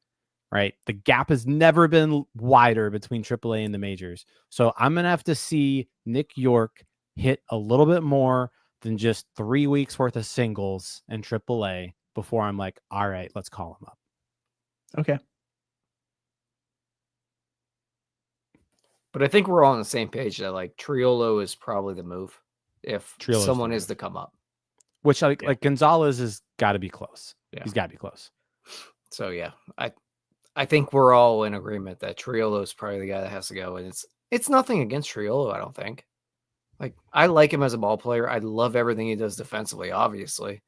right? The gap has never been wider between AAA and the majors. So I'm going to have to see Nick York hit a little bit more than just 3 weeks worth of singles in AAA before I'm like, all right, let's call him up. Okay. But I think we're all on the same page that, like, Triolo is probably the move if someone is to come up. Which, like Gonzalez has got to be close. Yeah. He's got to be close. So, yeah, I think we're all in agreement that Triolo is probably the guy that has to go. And it's nothing against Triolo, I don't think. Like, I like him as a ball player. I love everything he does defensively, obviously.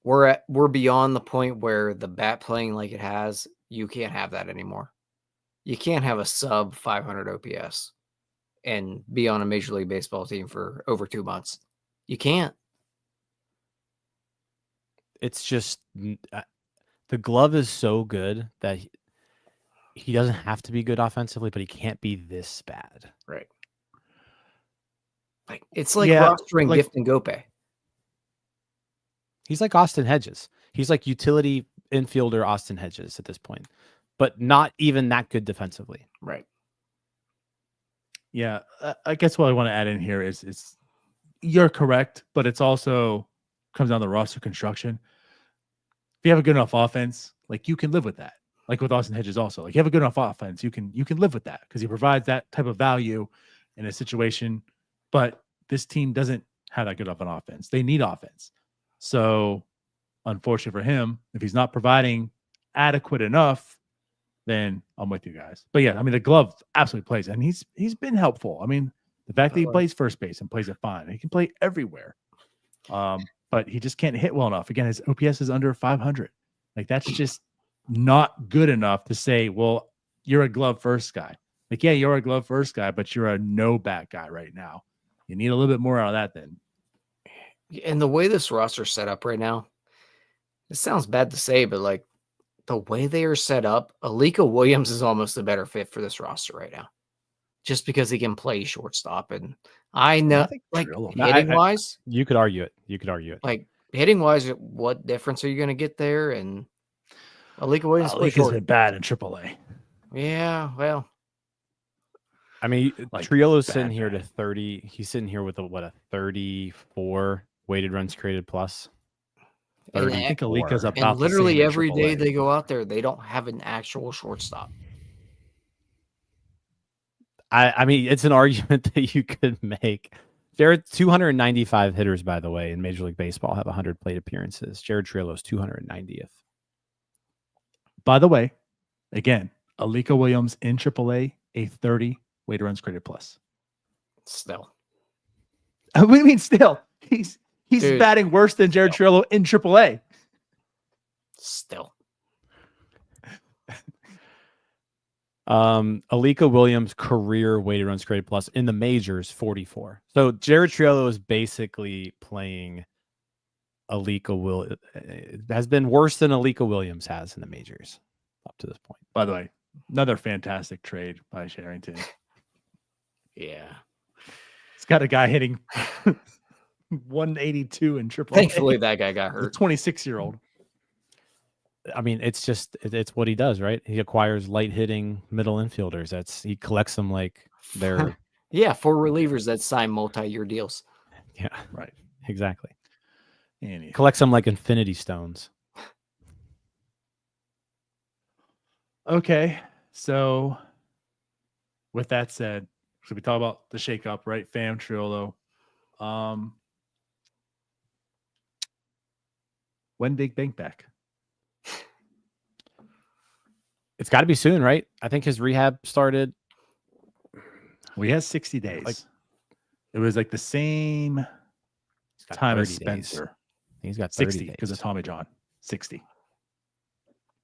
We're beyond the point where the bat playing like it has, you can't have that anymore. You can't have a sub 500 OPS and be on a Major League Baseball team for over 2 months. You can't. It's just the glove is so good that he doesn't have to be good offensively, but he can't be this bad. Right. Like, it's like rostering Gift and Gope. He's like Austin Hedges. He's like utility infielder Austin Hedges at this point, but not even that good defensively. Right. Yeah. I guess what I want to add in here is you're correct, but it's also comes down to roster construction. If you have a good enough offense, like, you can live with that. Like with Austin Hedges also. Like, you have a good enough offense, you can live with that because he provides that type of value in a situation. But this team doesn't have that good of an offense. They need offense. So unfortunately for him, if he's not providing adequate enough, then I'm with you guys. But yeah, I mean, the glove absolutely plays, and he's been helpful. I mean, the fact that he plays first base and plays it fine, he can play everywhere. But he just can't hit well enough. Again, his OPS is under 500. Like, that's just not good enough to say, well, you're a glove first guy. Like, yeah, you're a glove first guy, but you're a no bat guy right now. You need a little bit more out of that then. And the way this roster's set up right now, it sounds bad to say, but like the way they are set up, Alika Williams is almost a better fit for this roster right now. Just because he can play shortstop. And I know, like, hitting wise, you could argue it. Like, hitting wise, what difference are you going to get there? And Alika Williams is bad in AAA. Yeah, well, I mean, like, Triolo's sitting here to 30. He's sitting here with a 34 weighted runs created plus. 30. I think Alika's about and literally every day they go out there, they don't have an actual shortstop. I mean, it's an argument that you could make. There are 295 hitters, by the way, in Major League Baseball have 100 plate appearances. Jared Triolo's 290th. By the way, again, Alika Williams in AAA, a 30 weighted runs created plus. Still. What do you mean still? He's batting worse than Jared Triolo in AAA. Still. Alika Williams career weighted runs created plus in the majors 44. So Jared Triolo is basically playing has been worse than Alika Williams has in the majors up to this point. By the way, another fantastic trade by Sherrington. Yeah. It's got a guy hitting 182 in triple. Thankfully, that guy got A hurt. 26-year-old. I mean, it's what he does, right? He acquires light hitting middle infielders. He collects them like they're yeah, 4 relievers that sign multi-year deals. Yeah, right. Exactly. Anyhow. Collects them like infinity stones. Okay, so with that said, should we talk about the shakeup, right? Pham, Triolo. When Big Bank back? It's got to be soon, right? I think his rehab started. Well, he has 60 days. It was like the same time as Spencer. Days. He's got 60 because of Tommy John. 60.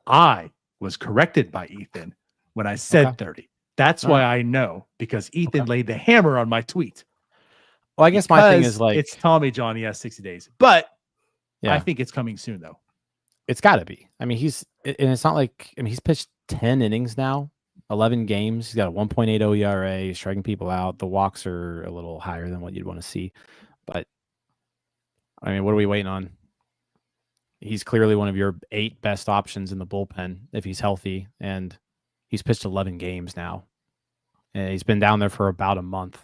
I was corrected by Ethan when I said 30. That's why I know, because Ethan laid the hammer on my tweet. Well, I guess my thing is like it's Tommy John. He has 60 days, but I think it's coming soon though. It's got to be. I mean, it's not like, he's pitched 10 innings now, 11 games. He's got a 1.80 ERA. He's striking people out. The walks are a little higher than what you'd want to see. But, I mean, what are we waiting on? He's clearly one of your 8 best options in the bullpen if he's healthy. And he's pitched 11 games now. And he's been down there for about a month.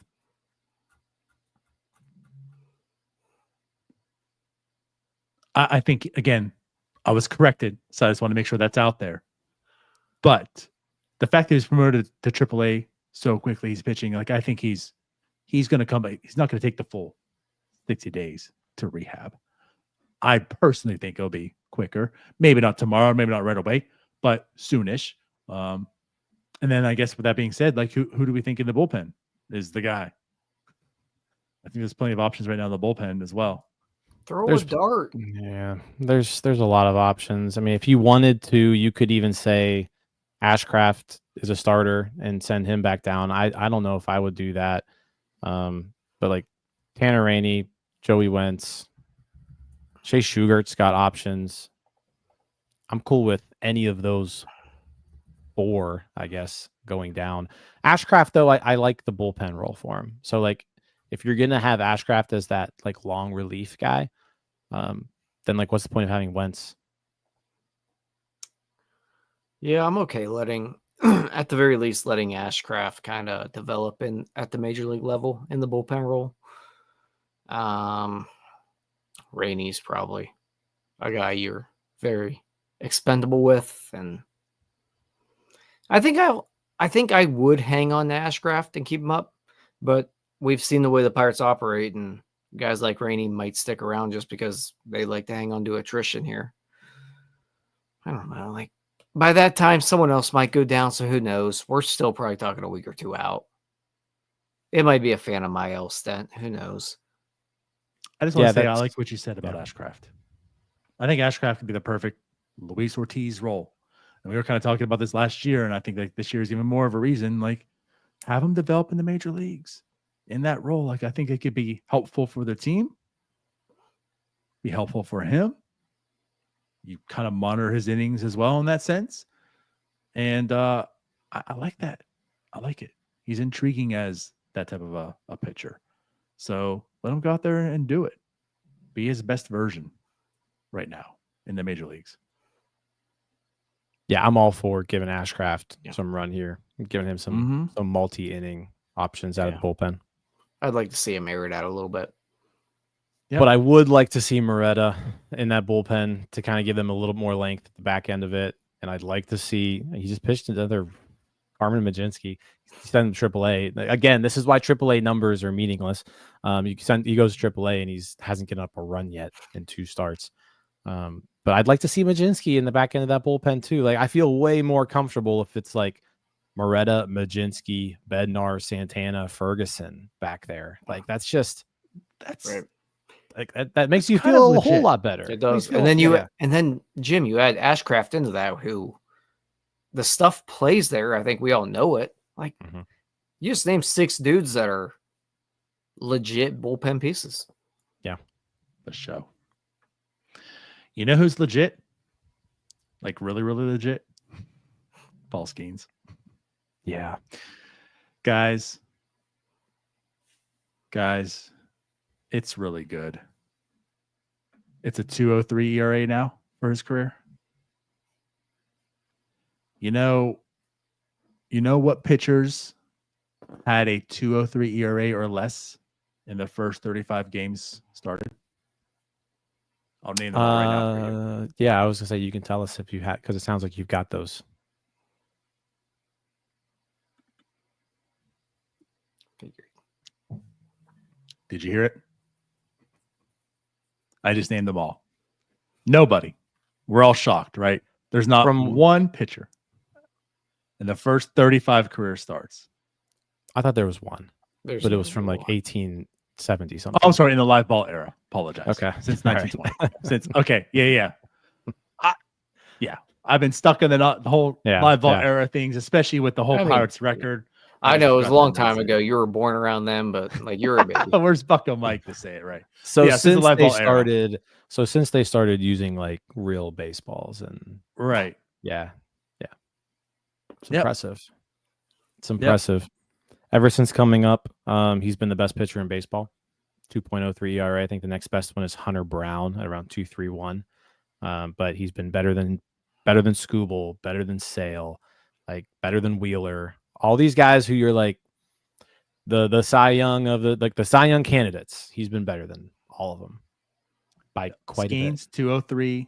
I think, again, I was corrected, so I just want to make sure that's out there. But the fact that he's promoted to AAA so quickly, he's pitching, like, I think he's going to come back. He's not going to take the full 60 days to rehab. I personally think it'll be quicker. Maybe not tomorrow, maybe not right away, but soonish. And then I guess with that being said, like, who do we think in the bullpen is the guy? I think there's plenty of options right now in the bullpen as well. There's a dart. Yeah, there's a lot of options. I mean, if you wanted to, you could even say Ashcraft is a starter and send him back down. I don't know if I would do that. But like Tanner Rainey, Joey Wentz, Shea Shugert's got options. I'm cool with any of those 4, I guess, going down. Ashcraft, though, I like the bullpen role for him. So like, if you're gonna have Ashcraft as that like long relief guy, then like what's the point of having Wentz? Yeah, I'm okay letting, at the very least, letting Ashcraft kind of develop at the major league level in the bullpen role. Rainey's probably a guy you're very expendable with, and I think I would hang on to Ashcraft and keep him up, but we've seen the way the Pirates operate, and guys like Rainey might stick around just because they like to hang on to attrition here. I don't know. Like, by that time, someone else might go down, so who knows? We're still probably talking a week or 2 out. It might be a Phantom IL stent. Who knows? I just want to say I like what you said about Ashcraft. I think Ashcraft could be the perfect Luis Ortiz role. And we were kind of talking about this last year, and I think like this year is even more of a reason. Like, have him develop in the major leagues in that role. Like, I think it could be helpful for the team, be helpful for him. You kind of monitor his innings as well in that sense. And I like that. I like it. He's intriguing as that type of a pitcher. So let him go out there and do it. Be his best version right now in the major leagues. Yeah, I'm all for giving Ashcraft some run here, giving him some multi-inning options out of the bullpen. I'd like to see him air it out a little bit. Yep. But I would like to see Moreta in that bullpen to kind of give them a little more length at the back end of it. And I'd like to see, he just pitched another Carmen Mlodzinski. He sent him to AAA. Again, this is why AAA numbers are meaningless. He goes to AAA and hasn't given up a run yet in 2 starts. But I'd like to see Mlodzinski in the back end of that bullpen too. Like, I feel way more comfortable if it's like Moreta, Mlodzinski, Bednar, Santana, Ferguson back there. Like, that's right. Like that makes you kind feel of a whole legit. lot better. It does. Makes you And then feel- and then Jim, you add Ashcraft into that, who the stuff plays there. I think we all know it. Like you just named 6 dudes that are legit bullpen pieces. Yeah. The show. You know who's legit? Like really, really legit? Paul Skenes. Yeah. Guys, it's really good. It's a 2.03 ERA now for his career. You know what pitchers had a 2.03 ERA or less in the first 35 games started? I'll name them all right now for you. Yeah, I was gonna say you can tell us if you had, because it sounds like you've got those. Did you hear it? I just named them all. Nobody. We're all shocked, right? There's not one pitcher in the first 35 career starts. I thought there was one, but it was from like 1870 something. Oh, I'm sorry, in the live ball era. Apologize. Okay. Since 1920. Yeah. I've been stuck in the whole live ball era things, especially with the whole Pirates record. I know it was a long time ago. You were born around them, but like you're a baby. Where's Bucko Mike to say it right? So yeah, since they started using like real baseballs and it's impressive. It's impressive. Ever since coming up, he's been the best pitcher in baseball. 2.03 ERA. I think the next best one is Hunter Brown at around 2.31. But he's been better than Skubal, better than Sale, like better than Wheeler. All these guys who you're like the Cy Young of the Cy Young candidates. He's been better than all of them by quite a bit. Skenes 2.03,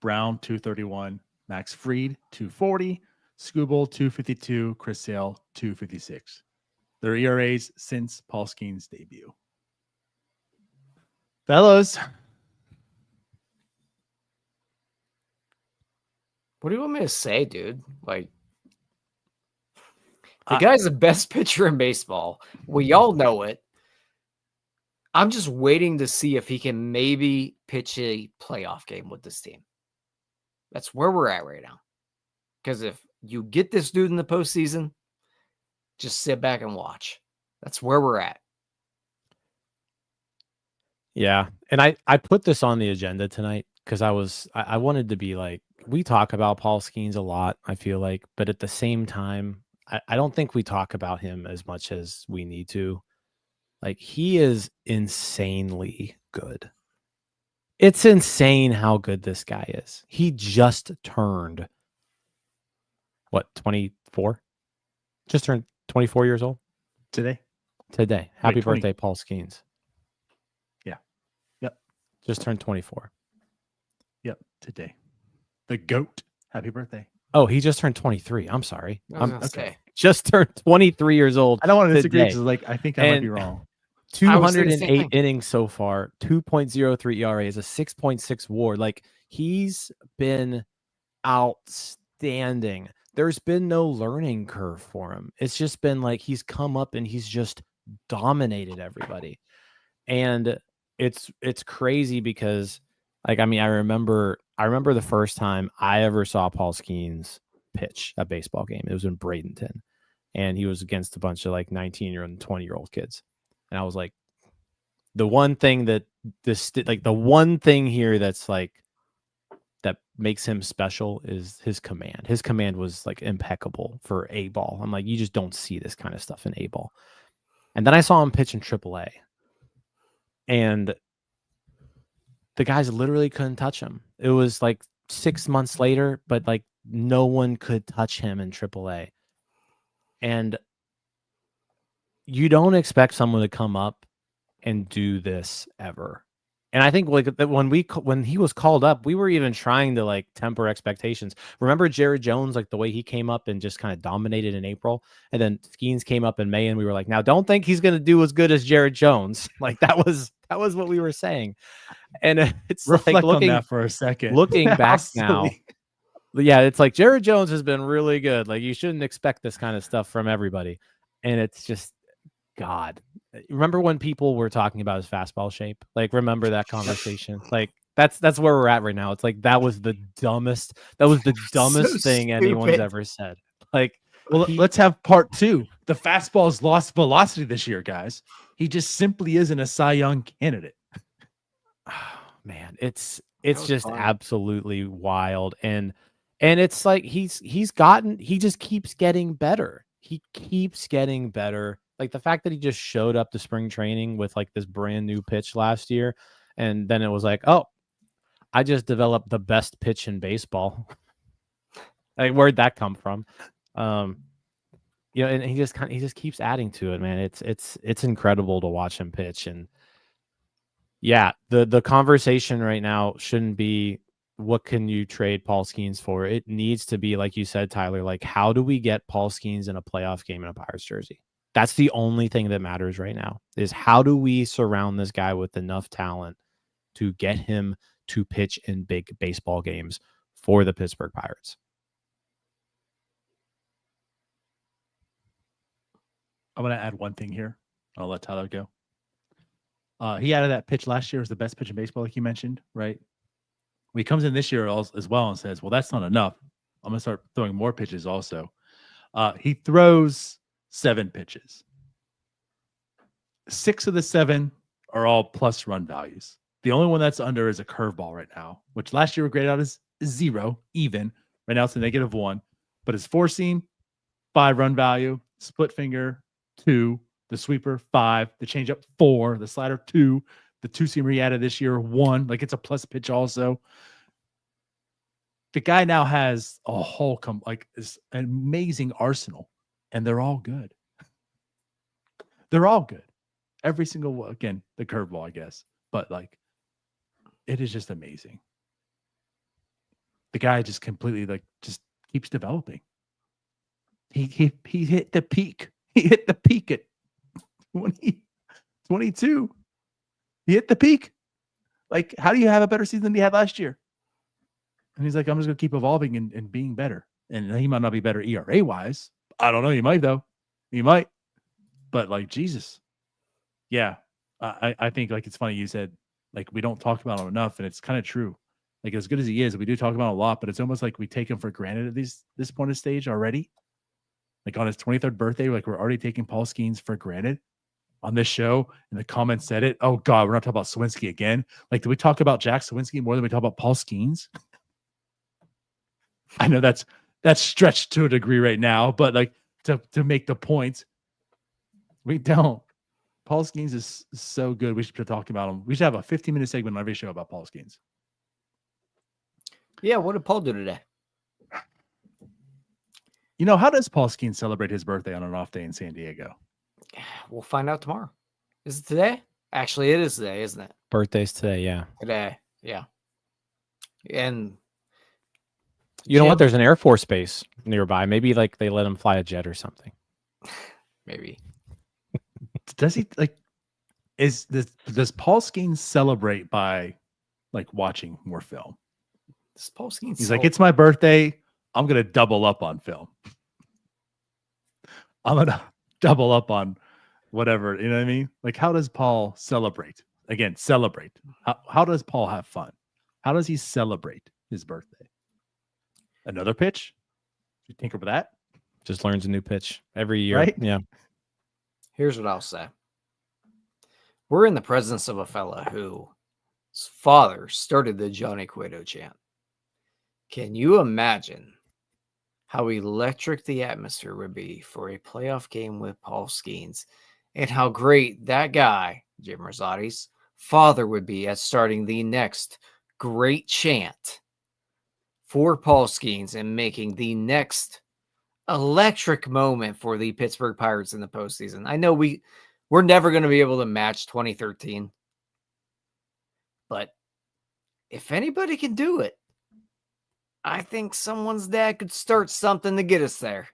Brown 2.31, Max Fried 2.40, Skubal 2.52, Chris Sale 2.56. Their ERAs since Paul Skenes' debut. Fellas, what do you want me to say, dude? Like, the guy's the best pitcher in baseball. We all know it. I'm just waiting to see if he can maybe pitch a playoff game with this team. That's where we're at right now. Because if you get this dude in the postseason, just sit back and watch. That's where we're at. Yeah. And I put this on the agenda tonight because I wanted to be like, we talk about Paul Skenes a lot, I feel like, but at the same time, I don't think we talk about him as much as we need to. Like, he is insanely good. It's insane how good this guy is. He just turned, 24? Just turned 24 years old? Today. Happy birthday, Paul Skenes. Yeah. Yep. Just turned 24. Yep. Today. The GOAT. Happy birthday. Oh, he just turned 23. I'm sorry. Okay. Just turned 23 years old. I don't want to disagree because I think I might be wrong. 208 innings so far, 2.03 ERA is a 6.6 WAR. Like, he's been outstanding. There's been no learning curve for him. It's just been like he's come up and he's just dominated everybody. And it's crazy because, like, I mean, I remember the first time I ever saw Paul Skenes pitch a baseball game. It was in Bradenton, and he was against a bunch of like 19-year-old and 20-year-old kids. And I was like, the one thing here that's like, that makes him special is his command. His command was like impeccable for A ball. I'm like, you just don't see this kind of stuff in A ball. And then I saw him pitch in AAA, and the guys literally couldn't touch him. It was like 6 months later, but like no one could touch him in AAA. And you don't expect someone to come up and do this ever. And I think like when he was called up, we were even trying to like temper expectations. Remember Jared Jones, like the way he came up and just kind of dominated in April, and then Skenes came up in May, and we were like, now don't think he's going to do as good as Jared Jones. Like that was what we were saying. And it's reflect like on that for a second. Looking back now, yeah, it's like Jared Jones has been really good. Like you shouldn't expect this kind of stuff from everybody. And it's just, God, remember when people were talking about his fastball shape? Like, remember that conversation? Like, that's where we're at right now. It's like that was the dumbest thing anyone's stupid. ever said. Like, Well, let's have part 2. The fastball's lost velocity this year, guys. He just simply isn't a Cy Young candidate. oh, man, it's was just fun. absolutely wild. And it's like he just keeps getting better. He keeps getting better. Like the fact that he just showed up to spring training with like this brand new pitch last year, and then it was like, oh, I just developed the best pitch in baseball. Like, where'd that come from? And he just keeps adding to it, man. It's incredible to watch him pitch. And yeah, the conversation right now shouldn't be what can you trade Paul Skenes for? It needs to be, like you said, Tyler, like, how do we get Paul Skenes in a playoff game in a Pirates jersey? That's the only thing that matters right now, is how do we surround this guy with enough talent to get him to pitch in big baseball games for the Pittsburgh Pirates? I'm going to add one thing here. I'll let Tyler go. He added that pitch last year as the best pitch in baseball, like you mentioned, right? When he comes in this year as well and says, well, that's not enough. I'm going to start throwing more pitches also. He throws 7 pitches. 6 of the 7 are all plus run values. The only one that's under is a curveball right now, which last year we graded out as 0, even. Right now it's a -1. But his 4-seam, 5 run value, split finger, 2, the sweeper, 5, the changeup, 4, the slider, 2, the 2-seamer he added this year, 1. Like, it's a plus pitch also. The guy now has a whole this amazing arsenal, and they're all good. They're all good. Every single one. Again, the curveball, I guess. But, like, it is just amazing. The guy just completely, like, just keeps developing. He hit the peak. He hit the peak at 22. He hit the peak. Like, how do you have a better season than he had last year? And he's like, I'm just going to keep evolving and being better. And he might not be better ERA-wise. I don't know. He might, though. He might. But, like, Jesus. Yeah. I think, like, it's funny you said, like, we don't talk about him enough, and it's kind of true. Like, as good as he is, we do talk about him a lot, but it's almost like we take him for granted at this point of stage already. Like, on his 23rd birthday, like, we're already taking Paul Skenes for granted on this show. And the comments said it. Oh, God, we're not talking about Swinsky again. Like, do we talk about Jack Swinsky more than we talk about Paul Skenes? I know that's stretched to a degree right now, but, like, to make the point, we don't. Paul Skenes is so good. We should be talking about him. We should have a 15-minute segment on every show about Paul Skenes. Yeah, what did Paul do today? You know, how does Paul Skenes celebrate his birthday on an off day in San Diego? We'll find out tomorrow. Is it today? Actually, it is today, isn't it? Birthday's today, yeah. Today, yeah. And you know what? There's an Air Force base nearby. Maybe, like, they let him fly a jet or something. Maybe. Does he, like, does Paul Skenes celebrate by, like, watching more film? Does Paul Skenes He's like, it's my birthday. I'm going to double up on film. I'm going to double up on whatever. You know what I mean? Like, how does Paul celebrate? Again, celebrate. How does Paul have fun? How does he celebrate his birthday? Another pitch? You tinker with that? Just learns a new pitch every year. Right? Yeah. Here's what I'll say. We're in the presence of a fella whose father started the Johnny Cueto chant. Can you imagine how electric the atmosphere would be for a playoff game with Paul Skenes, and how great that guy, Jim Rosati's father, would be at starting the next great chant for Paul Skenes and making the next electric moment for the Pittsburgh Pirates in the postseason? I know we're never going to be able to match 2013, but if anybody can do it, I think someone's dad could start something to get us there.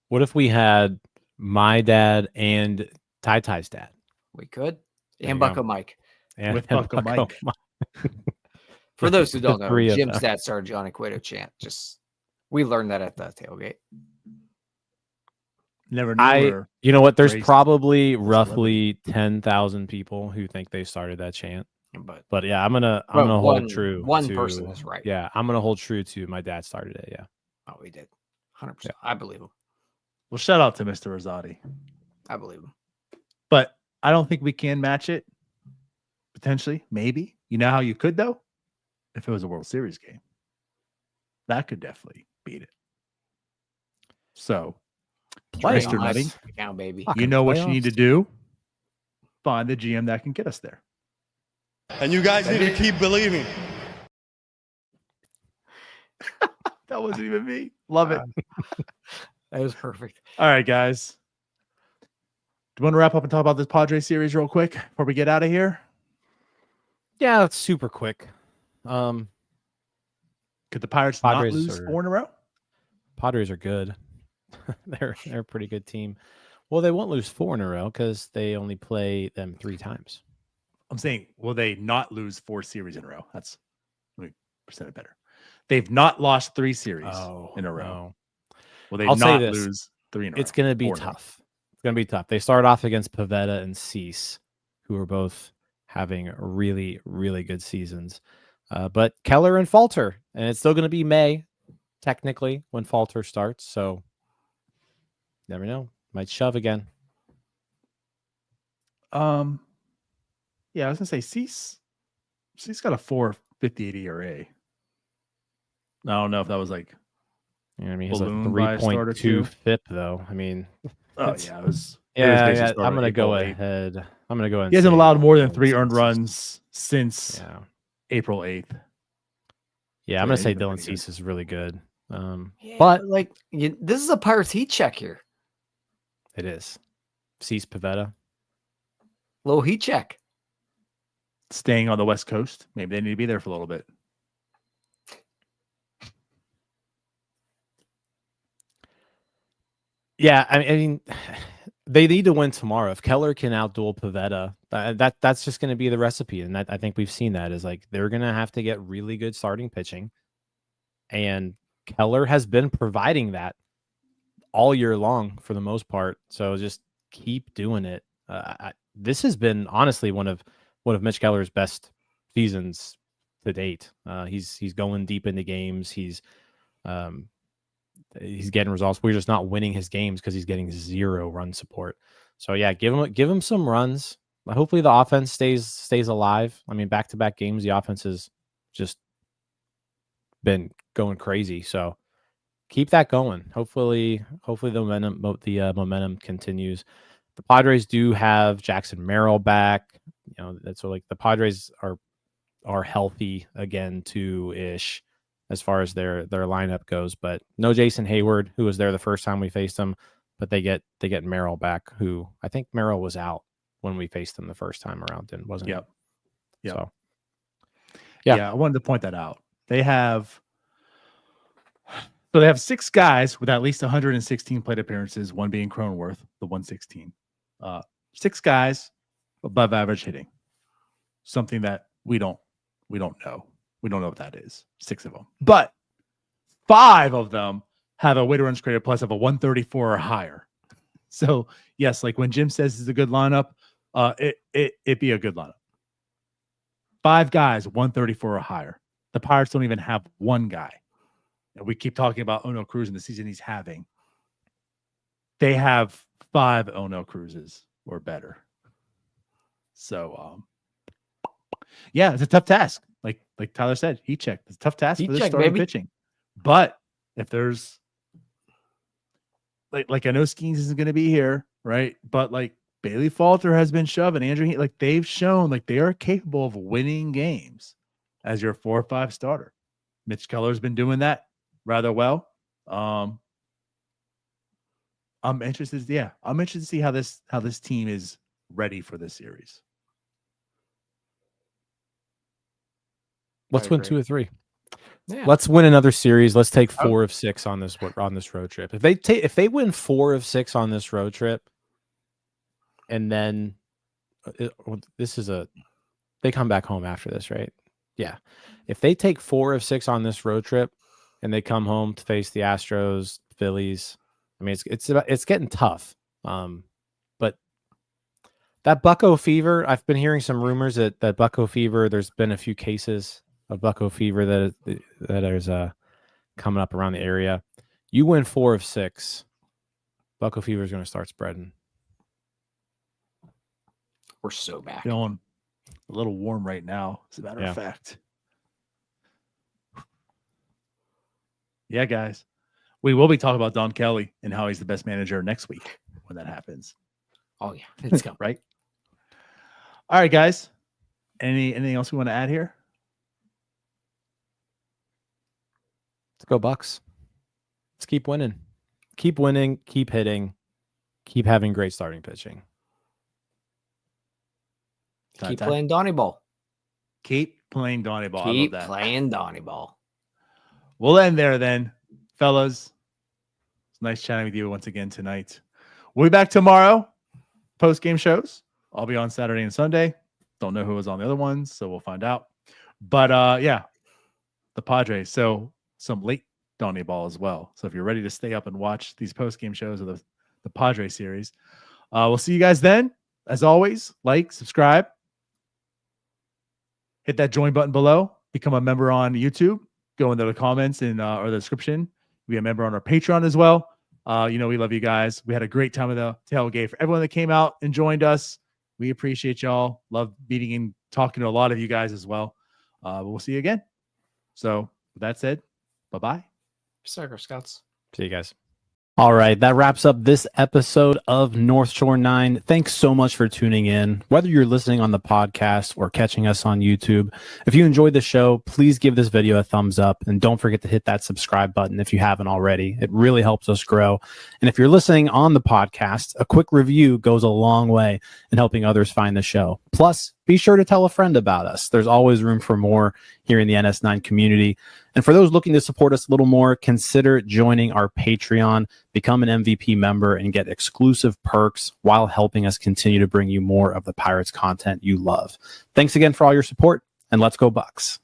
What if we had my dad and Ty Ty's dad? We could. There And you Bucko go. Mike. And With Bucko Mike. For those who don't know, Three of Jim's them. dad started Johnny Cueto chant. We learned that at the tailgate. Never knew. You know what? There's Race probably roughly 10,000 people who think they started that chant. But yeah, I'm gonna hold true. One person is right. Yeah, I'm gonna hold true to my dad started it. Yeah. Oh, he did. 100%. I believe him. Well, shout out to Mr. Rosati. I believe him. But I don't think we can match it. Potentially, maybe. You know how you could though? If it was a World Series game. That could definitely beat it. So, Mr. Nutting, account, baby. you know what you need to do? Find the GM that can get us there. And you guys need to keep believing. That wasn't even me. Love it. That was perfect. All right, guys. Do you want to wrap up and talk about this Padres series real quick before we get out of here? Yeah, that's super quick. Could the Pirates not lose 4 in a row? Padres are good. They're a pretty good team. Well, they won't lose 4 in a row because they only play them 3 times. I'm saying, will they not lose 4 series in a row? Let me present it better. They've not lost 3 series in a row. No. Will they not lose 3 in a row? It's going to be tough. It's going to be tough. They start off against Pivetta and Cease, who are both having really, really good seasons. But Keller and Falter, and it's still going to be May, technically, when Falter starts. So, never know. Might shove again. Yeah, I was gonna say Cease got a 4.58 ERA. I don't know if that was like, you know what I mean, he's a 3.2 FIP though. I mean, it was. Yeah, I'm gonna go ahead. He hasn't allowed more than 3 earned runs since April 8th. Yeah, I'm gonna say Dylan Cease is really good. But like, this is a Pirates heat check here. It is. Cease Pivetta. Little heat check. Staying on the West Coast. Maybe they need to be there for a little bit. Yeah, I mean, they need to win tomorrow. If Keller can outduel Pivetta, that's just going to be the recipe. And I think we've seen that is like they're going to have to get really good starting pitching. And Keller has been providing that all year long for the most part. So just keep doing it. This has been honestly one of Mitch Keller's best seasons to date. He's going deep into games. He's getting results. We're just not winning his games because he's getting 0 run support. So yeah, give him some runs. Hopefully the offense stays alive. I mean, back-to-back games, the offense has just been going crazy. So keep that going. Hopefully the momentum continues. The Padres do have Jackson Merrill back. You know, that's like the Padres are healthy again too ish as far as their lineup goes, but no Jason Hayward, who was there the first time we faced him, but they get Merrill back, who I think Merrill was out when we faced him the first time around, didn't wasn't Yep. He? Yep. So yeah, I wanted to point that out. They have 6 guys with at least 116 plate appearances, one being Cronenworth, the 116. 6 guys above average hitting. Something that we don't know. We don't know what that is. 6 of them. But 5 of them have a weighted runs created plus of a 134 or higher. So, yes, like when Jim says it's a good lineup, it be a good lineup. 5 guys, 134 or higher. The Pirates don't even have 1 guy. And we keep talking about Ono Cruz in the season he's having. They have 5 Ono Cruzes or better. So, yeah, it's a tough task. Like Tyler said, heat check. It's a tough task for this starting pitching. But if there's like I know Skenes isn't going to be here, right? But like Bailey Falter has been shoving. Andrew, like they've shown like they are capable of winning games as your 4 or 5 starter. Mitch Keller's been doing that rather well. I'm interested. Yeah, I'm interested to see how this team is ready for this series. Let's win 2 or 3. Yeah. Let's win another series. Let's take 4 of 6 on this road trip. If they win 4 of 6 on this road trip, and then they come back home after this, right? Yeah. If they take 4 of 6 on this road trip, and they come home to face the Astros, Phillies, I mean, it's getting tough. But that Bucco fever, I've been hearing some rumors that Bucco fever, there's been a few cases of Bucco fever that is coming up around the area. You win 4 of 6, Bucco fever is going to start spreading. We're so back. Feeling a little warm right now, as a matter of fact. Yeah, guys. We will be talking about Don Kelly and how he's the best manager next week when that happens. Oh, yeah. It's coming. Right? All right, guys. Anything else we want to add here? Let's go Bucks. Let's keep winning. Keep winning. Keep hitting. Keep having great starting pitching. Keep playing Donnie Ball. Keep playing Donnie Ball. Keep I love that. playing Donnie Ball. We'll end there then, fellas. It's nice chatting with you once again tonight. We'll be back tomorrow. Post-game shows. I'll be on Saturday and Sunday. Don't know who was on the other ones, so we'll find out. But yeah, the Padres. So some late Donnie Ball as well. So if you're ready to stay up and watch these post-game shows of the Padres series, we'll see you guys then. As always, like, subscribe, hit that join button below, become a member on YouTube, go into the comments in or the description, be a member on our Patreon as well. We love you guys. We had a great time of the tailgate. For everyone that came out and joined us, we appreciate y'all. Love meeting and talking to a lot of you guys as well. But we'll see you again. So with that said, bye-bye. Sucker Scouts. See you guys. All right, that wraps up this episode of North Shore 9. Thanks so much for tuning in. Whether you're listening on the podcast or catching us on YouTube, if you enjoyed the show, please give this video a thumbs up and don't forget to hit that subscribe button if you haven't already. It really helps us grow. And if you're listening on the podcast, a quick review goes a long way in helping others find the show. Plus, be sure to tell a friend about us. There's always room for more here in the NS9 community. And for those looking to support us a little more, consider joining our Patreon, become an MVP member, and get exclusive perks while helping us continue to bring you more of the Pirates content you love. Thanks again for all your support, and let's go Bucks.